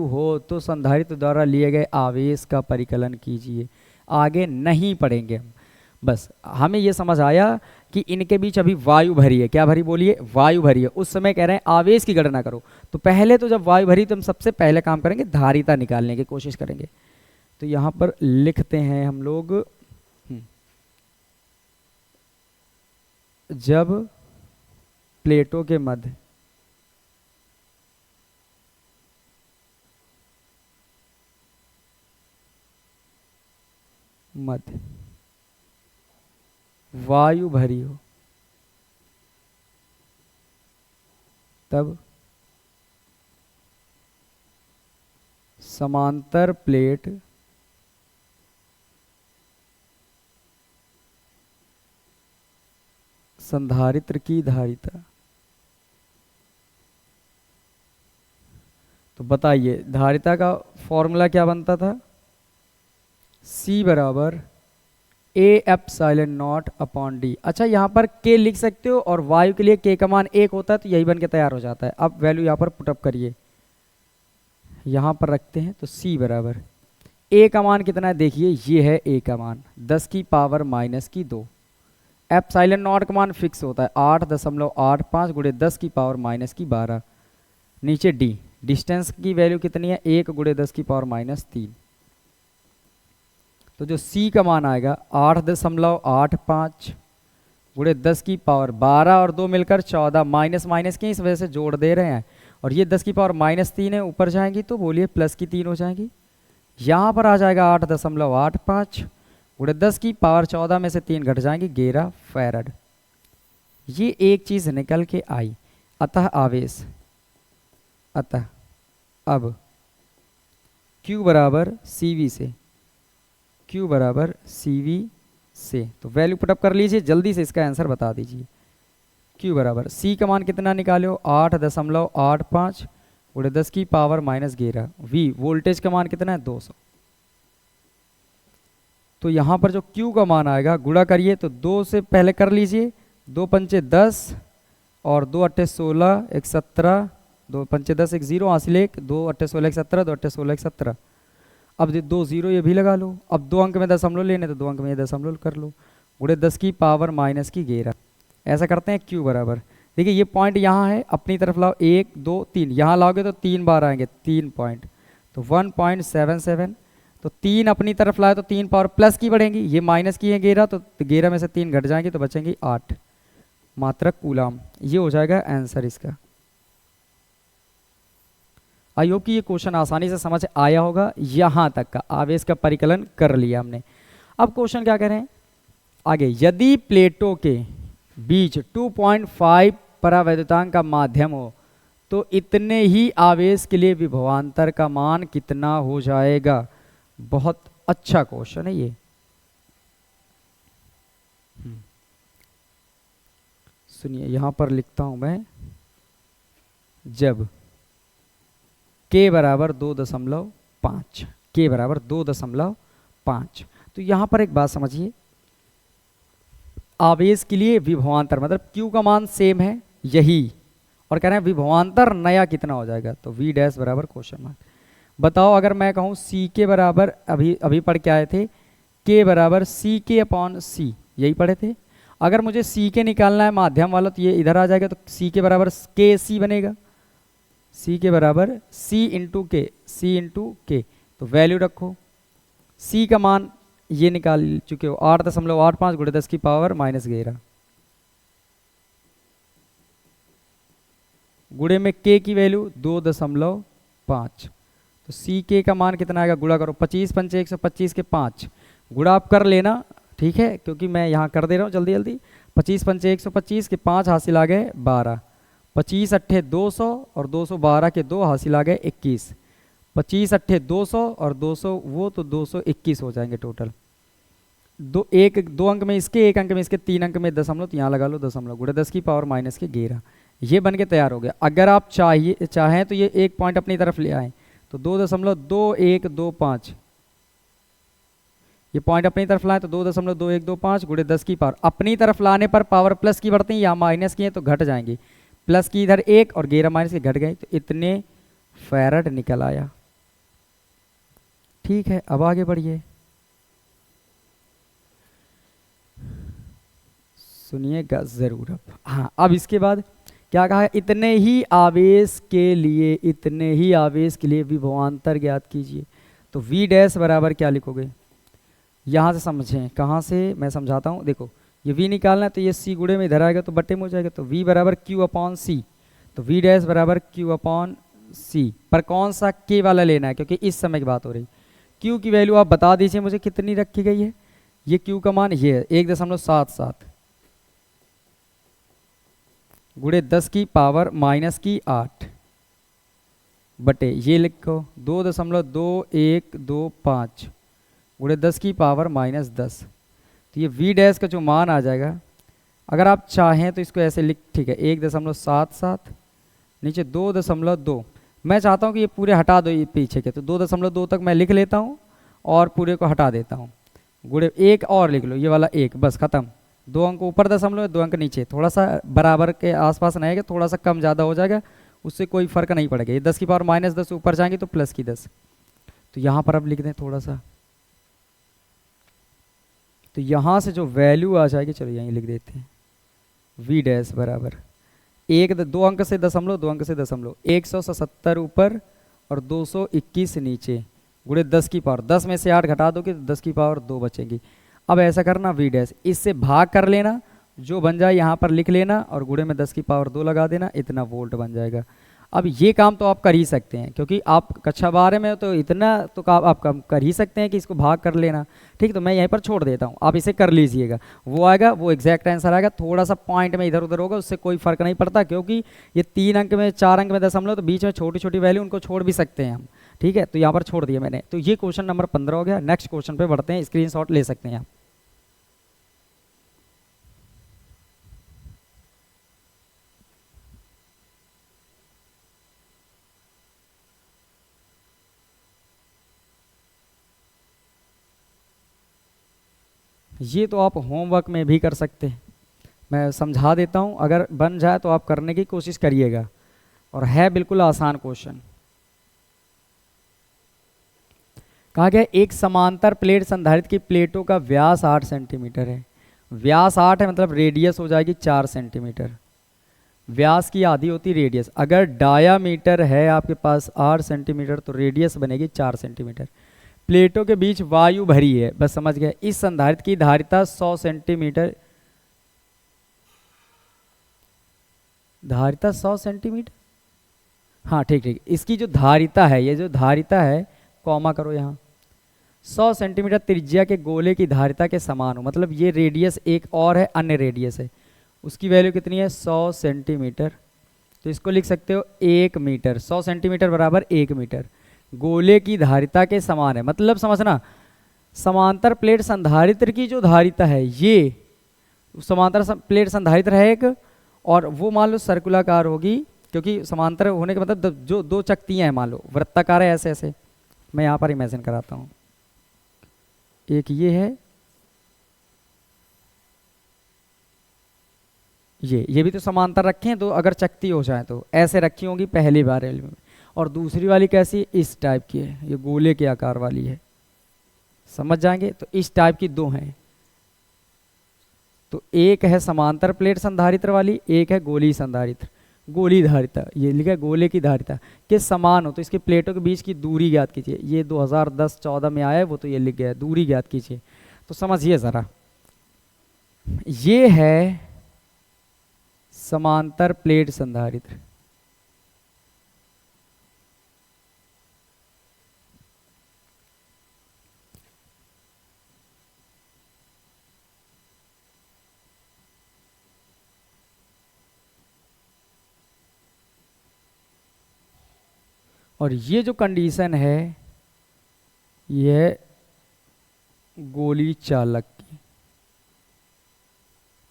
हो तो संधारित्र द्वारा लिए गए आवेश का परिकलन कीजिए। आगे नहीं पढ़ेंगे हम, बस हमें ये समझ आया कि इनके बीच अभी वायु भरी है। क्या भरी बोलिए? वायु भरी है। उस समय कह रहे हैं आवेश की गणना करो। तो पहले तो जब वायु भरी तो हम सबसे पहले काम करेंगे धारिता निकालने की कोशिश करेंगे। तो यहाँ पर लिखते हैं हम लोग, जब प्लेटों के मध्य वायु भरी हो तब समांतर प्लेट संधारित्र की धारिता। तो बताइए धारिता का फॉर्मूला क्या बनता था? C बराबर A/ε0/d। अच्छा, यहाँ पर K लिख सकते हो, और वायु के लिए K का मान 1 होता है, तो यही बन के तैयार हो जाता है। अब वैल्यू यहाँ पर पुटअप करिए, यहाँ पर रखते हैं। तो C बराबर A का मान कितना है? देखिए ये है A का मान 10 की पावर -2। ε0 का मान फिक्स होता है 8.85 गुणे 10 की पावर -12। नीचे D, डिस्टेंस की वैल्यू कितनी है? 1 गुणे 10 की पावर -3। तो जो C का मान आएगा 8.85 गुणे 10 की पावर 12 और 2 मिलकर 14, माइनस माइनस की इस वजह से जोड़ दे रहे हैं, और ये 10 की पावर -3 है, ऊपर जाएंगी तो बोलिए प्लस की 3 हो जाएंगी। यहाँ पर आ जाएगा 8.85 गुणे 10 की पावर 14 में से 3 घट जाएंगी 11 फैरड। ये एक चीज निकल के आई। अतः आवेश, अतः अब Q बराबर CV से, Q बराबर CV से। तो वैल्यू पुटअप कर लीजिए, जल्दी से इसका आंसर बता दीजिए। Q बराबर C का मान कितना निकालो? 8.85 गुणे 10 की पावर -11। V वोल्टेज का मान कितना है? 200। तो यहाँ पर जो Q का मान आएगा गुणा करिए, तो 2 से पहले कर लीजिए, 2 पंचे 10 और 2 अट्ठे 16 1 17, 2 पंचे 10 1 0 हासिल 1, 2 अट्ठे 16 1 17, 2 अट्ठे 16 1 17। अब 2 0 ये भी लगा लो। अब 2 अंक में दशमलव लेने तो 2 अंक में ये दशमलव कर लो, गुणे 10 की पावर -11। ऐसा करते हैं। Q बराबर, देखिए ये पॉइंट यहाँ है, अपनी तरफ लाओ 1 2 3, यहाँ लाओगे तो 3 बार आएंगे 3 पॉइंट, तो 1.77। तो 3 अपनी तरफ लाए तो 3 पावर प्लस की बढ़ेंगी, ये माइनस की है 11, तो 11 में से 3 घट जाएंगे तो बचेंगी 8 मात्रक कूलाम। ये हो जाएगा आंसर इसका। आई होप कि ये क्वेश्चन आसानी से समझ आया होगा। यहाँ तक का आवेश का परिकलन कर लिया हमने। अब क्वेश्चन क्या कह रहे हैं आगे, यदि प्लेटों के बीच 2.5 परावैद्युतांक का माध्यम हो तो इतने ही आवेश के लिए विभवांतर का मान कितना हो जाएगा? बहुत अच्छा क्वेश्चन है ये। सुनिए यहां पर लिखता हूं मैं, जब k बराबर 2.5, k बराबर 2.5, तो यहां पर एक बात समझिए, आवेश के लिए विभवांतर मतलब q का मान सेम है यही, और कह रहे हैं विभवांतर नया कितना हो जाएगा, तो v डैश बराबर क्वेश्चन मार्क। बताओ अगर मैं कहूं c के बराबर, अभी अभी पढ़ के आए थे, k बराबर सी के अपॉन सी, यही पढ़े थे। अगर मुझे सी के निकालना है माध्यम वाला, तो ये इधर आ जाएगा, तो सी के बराबर के सी बनेगा, सी के बराबर सी इंटू के, तो वैल्यू रखो, सी का मान ये निकाल चुके हो 8.85 गुणे 10 की पावर -11, गुणे में के की वैल्यू 2.5, तो सी के का मान कितना आएगा, गुणा करो, 25 पंचे 125 के 5, गुणा आप कर लेना, ठीक है, क्योंकि मैं यहाँ कर दे रहा हूँ जल्दी जल्दी। 25 पंचे 125 के 5 हासिल आ गए 12, 25 अट्ठे 200 और 212 के 2 हासिल आ गए 21, 25 अट्ठे 200 और 200 वो तो 221 हो जाएंगे टोटल। दो अंक में इसके, एक अंक में इसके, 3 अंक में दशमलव, तो यहाँ लगा लो दशमलव, गुणे 10 की पावर -11, ये बन के तैयार हो गया। अगर आप चाहें तो ये एक पॉइंट अपनी तरफ ले आए, तो 2.2125, ये पॉइंट अपनी तरफ लाए तो 2.2125 गुणे 10 की पावर, अपनी तरफ लाने पर पावर प्लस की बढ़ती है या माइनस की है तो घट जाएंगी, प्लस की इधर 1 और 11 माइनस के घट गए, तो इतने फैरड निकल आया। ठीक है, अब आगे बढ़िए, सुनिएगा जरूर। अब हाँ, अब इसके बाद क्या कहा है, इतने ही आवेश के लिए विभवांतर ज्ञात कीजिए। तो v डैश बराबर क्या लिखोगे, यहाँ से समझें, कहाँ से मैं समझाता हूँ। देखो ये v निकालना है, तो ये c गुणे में इधर आएगा तो बट्टे में हो जाएगा, तो v बराबर q अपॉन सी, तो v डैश बराबर q अपॉन सी, पर कौन सा k वाला लेना है, क्योंकि इस समय की बात हो रही। q की वैल्यू आप बता दीजिए मुझे कितनी रखी गई है, ये q का मान ये है 1.77 गुणे 10 की पावर -8 बटे, ये लिखो 2.2125 गुणे 10 की पावर -10, तो ये v डैश का जो मान आ जाएगा, अगर आप चाहें तो इसको ऐसे लिख, ठीक है, 1.77 नीचे 2.2, मैं चाहता हूँ कि ये पूरे हटा दो ये पीछे के, तो 2.2 तक मैं लिख लेता हूँ और पूरे को हटा देता हूँ, गुणे 1 और लिख लो, ये वाला 1, बस खत्म। 2 अंक ऊपर दशमलव, 2 अंक नीचे, थोड़ा सा बराबर के आसपास रहेगा, थोड़ा सा कम ज़्यादा हो जाएगा, उससे कोई फर्क नहीं पड़ेगा। ये 10 की पावर -10 ऊपर जाएंगे तो प्लस की 10, तो यहाँ पर अब लिख दें थोड़ा सा, तो यहाँ से जो वैल्यू आ जाएगी, चलो यहीं लिख देते हैं, v डैश बराबर 2 अंक से दशमलव, 2 अंक से दशमलव, 177 ऊपर और 221 नीचे, गुणे 10 की पावर, 10 में से 8 घटा दोगे तो 10 की पावर 2 बचेगी। अब ऐसा करना, v डैश इससे भाग कर लेना, जो बन जाए यहाँ पर लिख लेना और गुणे में 10 की पावर 2 लगा देना, इतना वोल्ट बन जाएगा। अब ये काम तो आप कर ही सकते हैं, क्योंकि आप कक्षा 12 में हो, तो इतना तो आप कर ही सकते हैं कि इसको भाग कर लेना। ठीक, तो मैं यहीं पर छोड़ देता हूँ, आप इसे कर लीजिएगा, वो आएगा, वो एग्जैक्ट आंसर आएगा। थोड़ा सा पॉइंट में इधर उधर होगा, उससे कोई फर्क नहीं पड़ता, क्योंकि ये 3 अंक में 4 अंक में दशमलव, तो बीच में छोटी छोटी वैल्यू उनको छोड़ भी सकते हैं हम। ठीक है, तो यहाँ पर छोड़ दिया मैंने। तो ये क्वेश्चन नंबर 15 हो गया। नेक्स्ट क्वेश्चन पे बढ़ते हैं, स्क्रीनशॉट ले सकते हैं आप। ये तो आप होमवर्क में भी कर सकते हैं, मैं समझा देता हूँ, अगर बन जाए तो आप करने की कोशिश करिएगा, और है बिल्कुल आसान क्वेश्चन। कहा गया एक समांतर प्लेट संधारित्र की प्लेटों का व्यास 8 सेंटीमीटर है। व्यास 8 है, मतलब रेडियस हो जाएगी 4 सेंटीमीटर। व्यास की आधी होती रेडियस। अगर डायामीटर है आपके पास 8 सेंटीमीटर, तो रेडियस बनेगी 4 सेंटीमीटर। प्लेटों के बीच वायु भरी है, बस समझ गए। इस संधारित्र की धारिता 100 सेंटीमीटर, धारिता 100 सेंटीमीटर, हाँ ठीक ठीक, इसकी जो धारिता है, ये जो धारिता है, कॉमा करो यहाँ, 100 सेंटीमीटर त्रिज्या के गोले की धारिता के समान हो। मतलब ये रेडियस एक और है, अन्य रेडियस है, उसकी वैल्यू कितनी है, 100 सेंटीमीटर। तो इसको लिख सकते हो 1 मीटर। 100 सेंटीमीटर बराबर 1 मीटर। गोले की धारिता के समान है। मतलब समझना, समांतर प्लेट संधारित्र की जो धारिता है, ये समांतर प्लेट संधारित्र है एक, और वो मान लो सर्कुलाकार होगी, क्योंकि समांतर होने का मतलब जो दो चकतियाँ हैं, मान लो वृत्ताकार है ऐसे ऐसे, मैं यहाँ पर इमेजिन कराता हूँ, एक ये है, ये भी तो समांतर रखे हैं, तो अगर चकती हो जाए तो ऐसे रखी होंगी पहली बार रेलवे में, और दूसरी वाली कैसी, इस टाइप की है, ये गोले के आकार वाली है, समझ जाएंगे। तो इस टाइप की दो हैं, तो एक है समांतर प्लेट संधारित्र वाली, एक है गोली संधारित्र। गोली धारिता, ये लिखा है गोले की धारिता के समान हो, तो इसके प्लेटों के बीच की दूरी ज्ञात कीजिए। ये 2010-14 में आया है, वो तो ये लिख गया है, दूरी ज्ञात कीजिए। तो समझिए ज़रा, ये है समांतर प्लेट संधारित्र, और ये जो कंडीशन है यह गोली चालक की,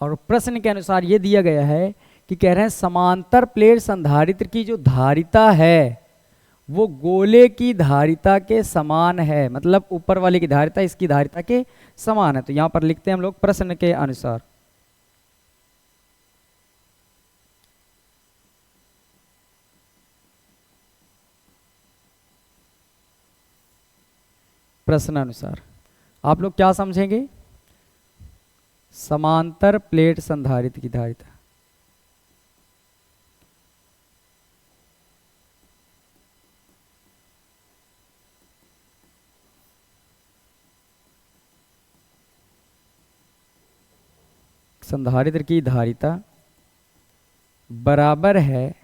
और प्रश्न के अनुसार ये दिया गया है कि कह रहे हैं समांतर प्लेट संधारित्र की जो धारिता है वो गोले की धारिता के समान है, मतलब ऊपर वाले की धारिता इसकी धारिता के समान है। तो यहां पर लिखते हैं हम लोग प्रश्न के अनुसार, प्रश्न अनुसार आप लोग क्या समझेंगे, समांतर प्लेट संधारित्र की धारिता, संधारित्र की धारिता बराबर है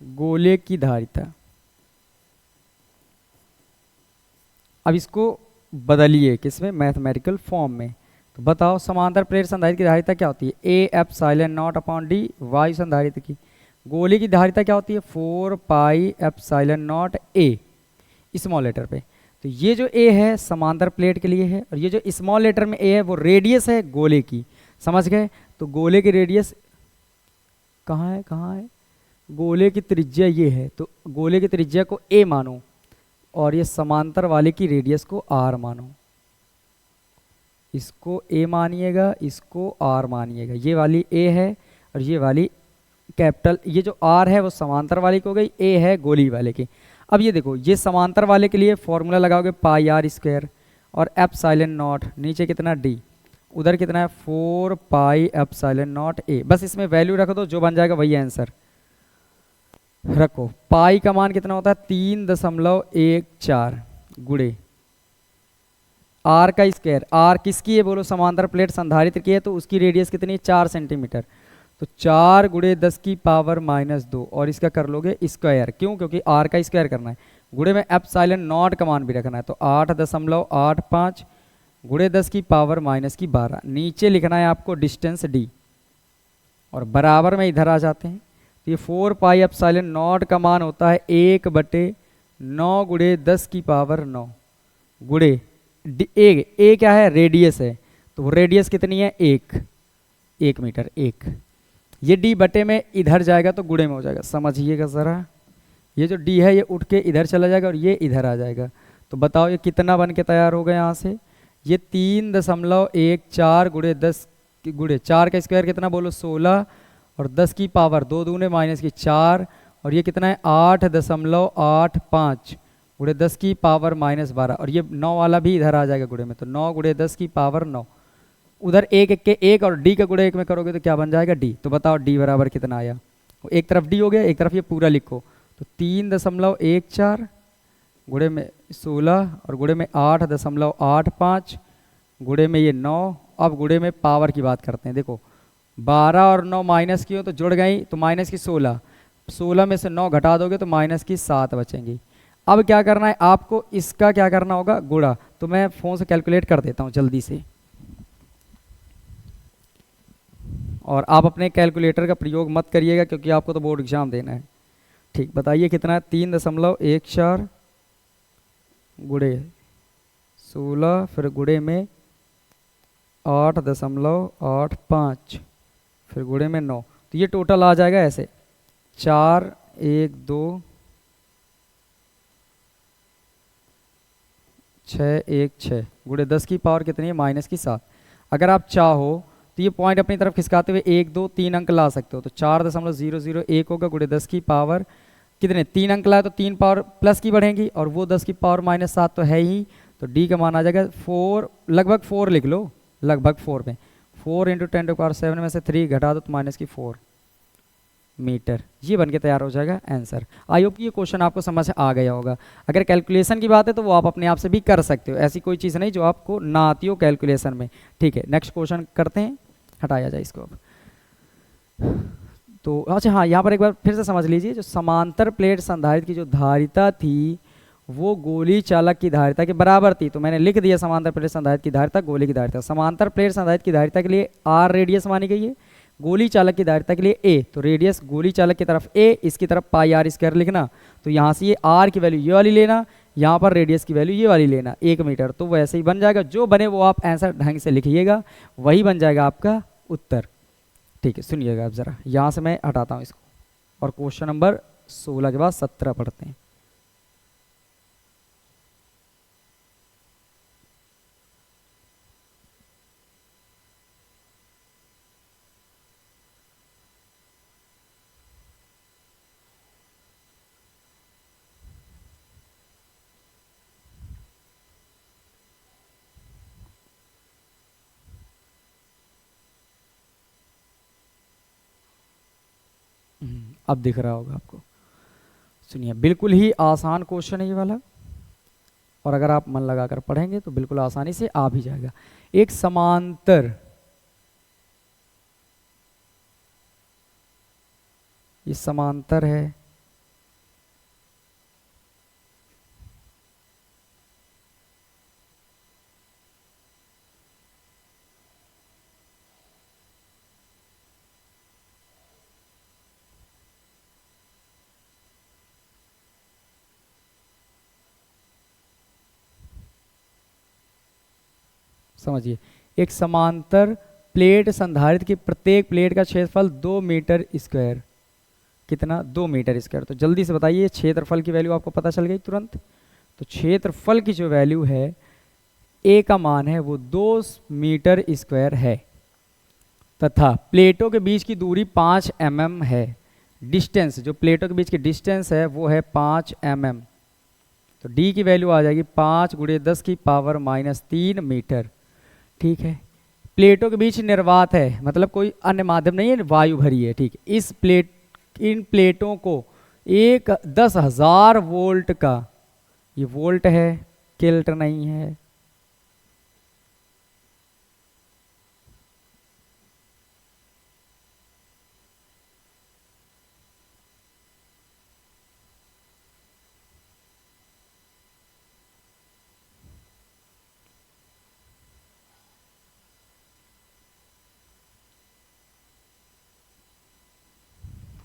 गोले की धारिता। अब इसको बदलिए किसमें, मैथमेटिकल फॉर्म में। तो बताओ समांतर प्लेट संधारित्र की धारिता क्या होती है, A epsilon not upon D वायु संधारित्र की। गोले की धारिता क्या होती है, 4 pi epsilon naught a, small letter पे। तो ये जो ए है समांतर प्लेट के लिए है, और ये जो स्मॉल लेटर में ए है वो रेडियस है गोले की, समझ गए। तो गोले की रेडियस कहाँ है, कहाँ है, गोले की त्रिज्या ये है, तो गोले की त्रिज्या को ए मानो, और ये समांतर वाले की रेडियस को आर मानो, इसको ए मानिएगा, इसको आर मानिएगा। ये वाली ए है और ये वाली कैपिटल, ये जो आर है वो समांतर वाले की हो गई, ए है गोली वाले की। अब ये देखो, ये समांतर वाले के लिए फॉर्मूला लगाओगे पाई आर स्क्वायर, और एप्सिलॉन नॉट नीचे कितना डी, उधर कितना है 4 पाई एप्सिलॉन नॉट ए। बस इसमें वैल्यू रख दो, जो बन जाएगा वही आंसर रखो। पाई का मान कितना होता है 3.14 गुणे आर का स्क्वायर। आर किसकी है बोलो, समांतर प्लेट संधारित्र की है, तो उसकी रेडियस कितनी है 4 सेंटीमीटर, तो 4 गुणे 10 की पावर -2, और इसका कर लोगे स्क्वायर, क्यों, क्योंकि आर का स्क्वायर करना है, गुणे में एप्सिलॉन नॉट का मान भी रखना है, तो 8.85 गुणे 10 की पावर -12। नीचे लिखना है आपको डिस्टेंस डी, और बराबर में इधर आ जाते हैं। तो ये 4 पाई एप्सिलॉन नॉट का मान होता है 1/9 गुणे 10 की पावर 9 गुणे ए क्या है, रेडियस है, तो रेडियस कितनी है 1 मीटर 1। ये डी बटे में इधर जाएगा तो गुणे में हो जाएगा, समझिएगा ज़रा। ये जो डी है ये उठ के इधर चला जाएगा और ये इधर आ जाएगा, तो बताओ ये कितना बन के तैयार होगा यहाँ से, ये 3.14 गुणे 10 गुणे 4 का स्क्वायर कितना बोलो 16, और 10 की पावर 2 दूने -4, और ये कितना है 8.85 गुणे 10 की पावर -12, और ये 9 वाला भी इधर आ जाएगा गुणे में, तो 9 गुणे 10 की पावर 9, उधर एक एक के एक, और डी का गुणे 1 में करोगे तो क्या बन जाएगा डी। तो बताओ डी बराबर कितना आया, एक तरफ डी हो गया, एक तरफ ये पूरा लिखो, तो 3.14 गुणे में 16 और गुणे में 8.85 गुणे में ये 9। अब गुणे में पावर की बात करते हैं, देखो 12 और 9 माइनस की हो तो जुड़ गई, तो माइनस की 16, 16 में से 9 घटा दोगे तो -7 बचेंगी। अब क्या करना है आपको, इसका क्या करना होगा गुणा, तो मैं फ़ोन से कैलकुलेट कर देता हूँ जल्दी से, और आप अपने कैलकुलेटर का प्रयोग मत करिएगा क्योंकि आपको तो बोर्ड एग्जाम देना है। ठीक, बताइए कितना? 3.14 गुड़े 16, फिर गुड़े में 8.85, फिर गुड़े में 9, तो ये टोटल आ जाएगा ऐसे 4 1 2 6 1 6 गुड़े 10 की पावर कितनी है? -7। अगर आप चाहो तो ये पॉइंट अपनी तरफ खिसकाते हुए 1 2 3 अंक ला सकते हो, तो 4.001 होगा गुड़े 10 की पावर कितने? 3 अंक लाए तो 3 पावर प्लस की बढ़ेंगी, और वो 10 की पावर -7 तो है ही, तो डी का मान आ जाएगा 4, लगभग 4 लिख लो, लगभग 4 में 4 × 10⁻⁷ में से 3 घटा दो तो -4 मीटर, ये बन के तैयार हो जाएगा आंसर। आई होप कि ये क्वेश्चन आपको समझ आ गया होगा। अगर कैलकुलेशन की बात है तो वो आप अपने आप से भी कर सकते हो, ऐसी कोई चीज़ नहीं जो आपको ना आती हो कैलकुलेशन में। ठीक है, नेक्स्ट क्वेश्चन करते हैं, हटाया जाए इसको अब। तो अच्छा हाँ, यहाँ पर एक बार फिर से समझ लीजिए, जो समांतर प्लेट संधारित्र की जो धारिता थी वो गोली चालक की धारिता के बराबर थी, तो मैंने लिख दिया समांतर प्लेट संधारित्र की धारिता गोली की धारिता। समांतर प्लेट संधारित्र की धारिता के लिए r रेडियस मानी गई है, गोली चालक की धारिता के लिए a, तो रेडियस गोली चालक की तरफ a, इसकी तरफ πr² लिखना, तो यहाँ से ये r की वैल्यू ये वाली लेना, यहाँ पर रेडियस की वैल्यू ये वाली लेना 1 मीटर, तो वैसे ही बन जाएगा। जो बने वो आप आंसर ढंग से लिखिएगा, वही बन जाएगा आपका उत्तर। ठीक है, सुनिएगा अब ज़रा, यहाँ से मैं हटाता हूँ इसको और क्वेश्चन नंबर 16 के बाद 17 पढ़ते हैं। अब दिख रहा होगा आपको। सुनिए, बिल्कुल ही आसान क्वेश्चन है ये वाला, और अगर आप मन लगाकर पढ़ेंगे तो बिल्कुल आसानी से आ भी जाएगा। एक समांतर, ये समांतर है, समझिए, एक समांतर प्लेट संधारित्र की प्रत्येक प्लेट का क्षेत्रफल 2 मीटर स्क्वायर, कितना? 2 मीटर स्क्वायर। तो जल्दी से बताइए, क्षेत्रफल की वैल्यू आपको पता चल गई तुरंत। तो क्षेत्रफल की जो वैल्यू है, ए का मान है वो 2 मीटर स्क्वायर है, तथा प्लेटों के बीच की दूरी 5 mm है। डिस्टेंस, जो प्लेटों के बीच की डिस्टेंस है वो है 5 mm, तो डी की वैल्यू आ जाएगी 5 × 10 की पावर -3 मीटर। ठीक है, प्लेटों के बीच निर्वात है, मतलब कोई अन्य माध्यम नहीं है, वायु भरी है। ठीक है, इन प्लेटों को 10,000 वोल्ट का, ये वोल्ट है, किल्ट नहीं है,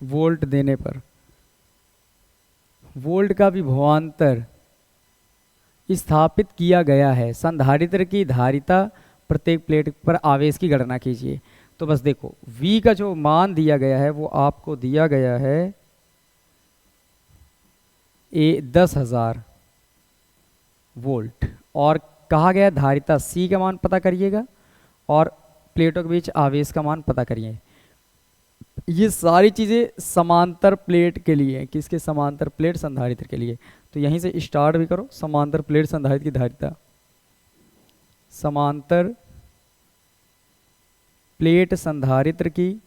वोल्ट देने पर वोल्ट का विभवांतर स्थापित किया गया है। संधारित्र की धारिता प्रत्येक प्लेट पर आवेश की गणना कीजिए। तो बस देखो, V का जो मान दिया गया है वो आपको दिया गया है 10,000 वोल्ट, और कहा गया धारिता C का मान पता करिएगा, और प्लेटों के बीच आवेश का मान पता करिए। ये सारी चीज़ें समांतर प्लेट के लिए, किसके? समांतर प्लेट संधारित्र के लिए। तो यहीं से स्टार्ट भी करो, समांतर प्लेट संधारित्र की धारिता, समांतर प्लेट संधारित्र की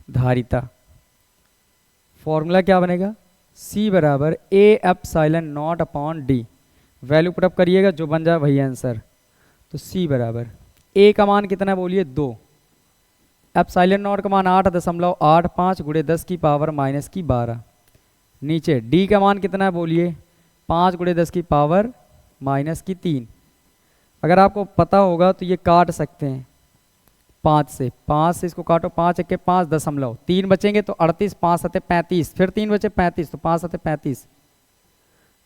धारिता, फॉर्मूला क्या बनेगा? C बराबर A∈0/d, वैल्यू पुटअप करिएगा, जो बन जाए वही आंसर। तो C बराबर A का मान कितना बोलिए? 2, एप्सिलॉन0 का मान 8.85 × 10 की पावर -12, नीचे D का मान कितना है बोलिए? 5 × 10 की पावर -3। अगर आपको पता होगा तो ये काट सकते हैं, 5 से इसको काटो, 5 1 5 दशमलव 3 बचेंगे तो 38, 5 7 35, फिर 3 बचे 35, तो 5 7 35,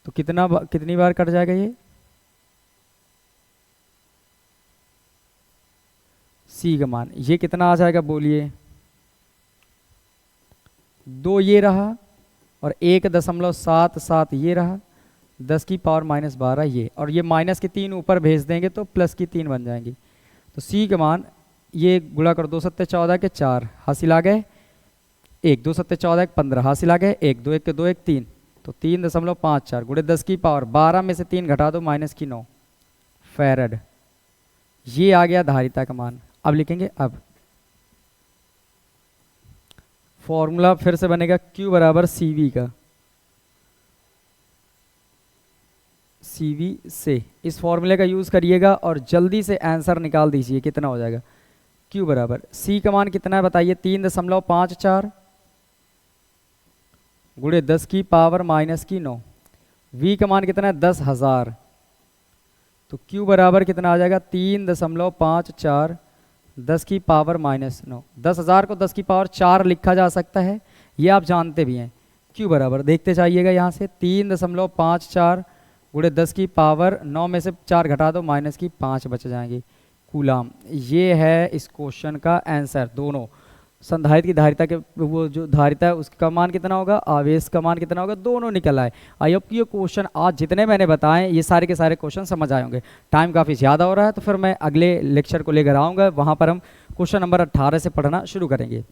तो कितनी बार कट जाएगा ये? सी का मान ये कितना आ जाएगा बोलिए? 2 ये रहा और 1.77 ये रहा, 10 की पावर -12 ये, और ये माइनस की 3 ऊपर भेज देंगे तो प्लस की 3 बन जाएंगी। तो सी का मान ये गुणा कर, 2 सत्ते 14 के 4 हासिल आ गए, 1 2 सत्ते 14 के 15 हासिल आ गए, 1 2 1 के 2 1 3, तो 3.54 गुणे 10 की पावर 12 में से 3 घटा दो माइनस की 9 फैरड। ये आ गया धारिता का मान। अब लिखेंगे, अब फॉर्मूला फिर से बनेगा Q बराबर CV का, CV से इस फॉर्मूले का यूज करिएगा और जल्दी से आंसर निकाल दीजिए कितना हो जाएगा। Q बराबर C का मान कितना है बताइए? 3.54 गुणे 10 की पावर माइनस की 9। V का मान कितना है? 10,000। तो Q बराबर कितना आ जाएगा? 3.54 10 की पावर -9। 10,000 को 10 की पावर 4 लिखा जा सकता है, ये आप जानते भी हैं। Q बराबर देखते जाइएगा यहाँ से 3.54 गुणे 10 की पावर 9 में से 4 घटा दो माइनस की 5 बच जाएंगे कूलाम। ये है इस क्वेश्चन का आंसर। दोनों संधारित्र की धारिता के, वो जो धारिता है उसका मान कितना होगा, आवेश का मान कितना होगा, दोनों निकल आए। आई होप कि ये क्वेश्चन आज जितने मैंने बताए ये सारे के सारे क्वेश्चन समझ आए होंगे। टाइम काफ़ी ज़्यादा हो रहा है तो फिर मैं अगले लेक्चर को लेकर आऊँगा, वहाँ पर हम क्वेश्चन नंबर 18 से पढ़ना शुरू करेंगे।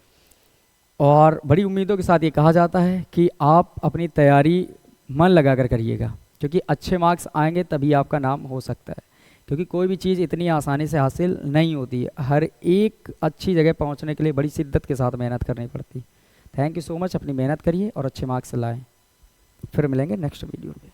और बड़ी उम्मीदों के साथ ये कहा जाता है कि आप अपनी तैयारी मन लगा कर करिएगा, क्योंकि अच्छे मार्क्स आएंगे तभी आपका नाम हो सकता है, क्योंकि कोई भी चीज़ इतनी आसानी से हासिल नहीं होती है। हर एक अच्छी जगह पहुंचने के लिए बड़ी शिद्दत के साथ मेहनत करनी पड़ती है। थैंक यू सो मच, अपनी मेहनत करिए और अच्छे मार्क्स लाएं। फिर मिलेंगे नेक्स्ट वीडियो में।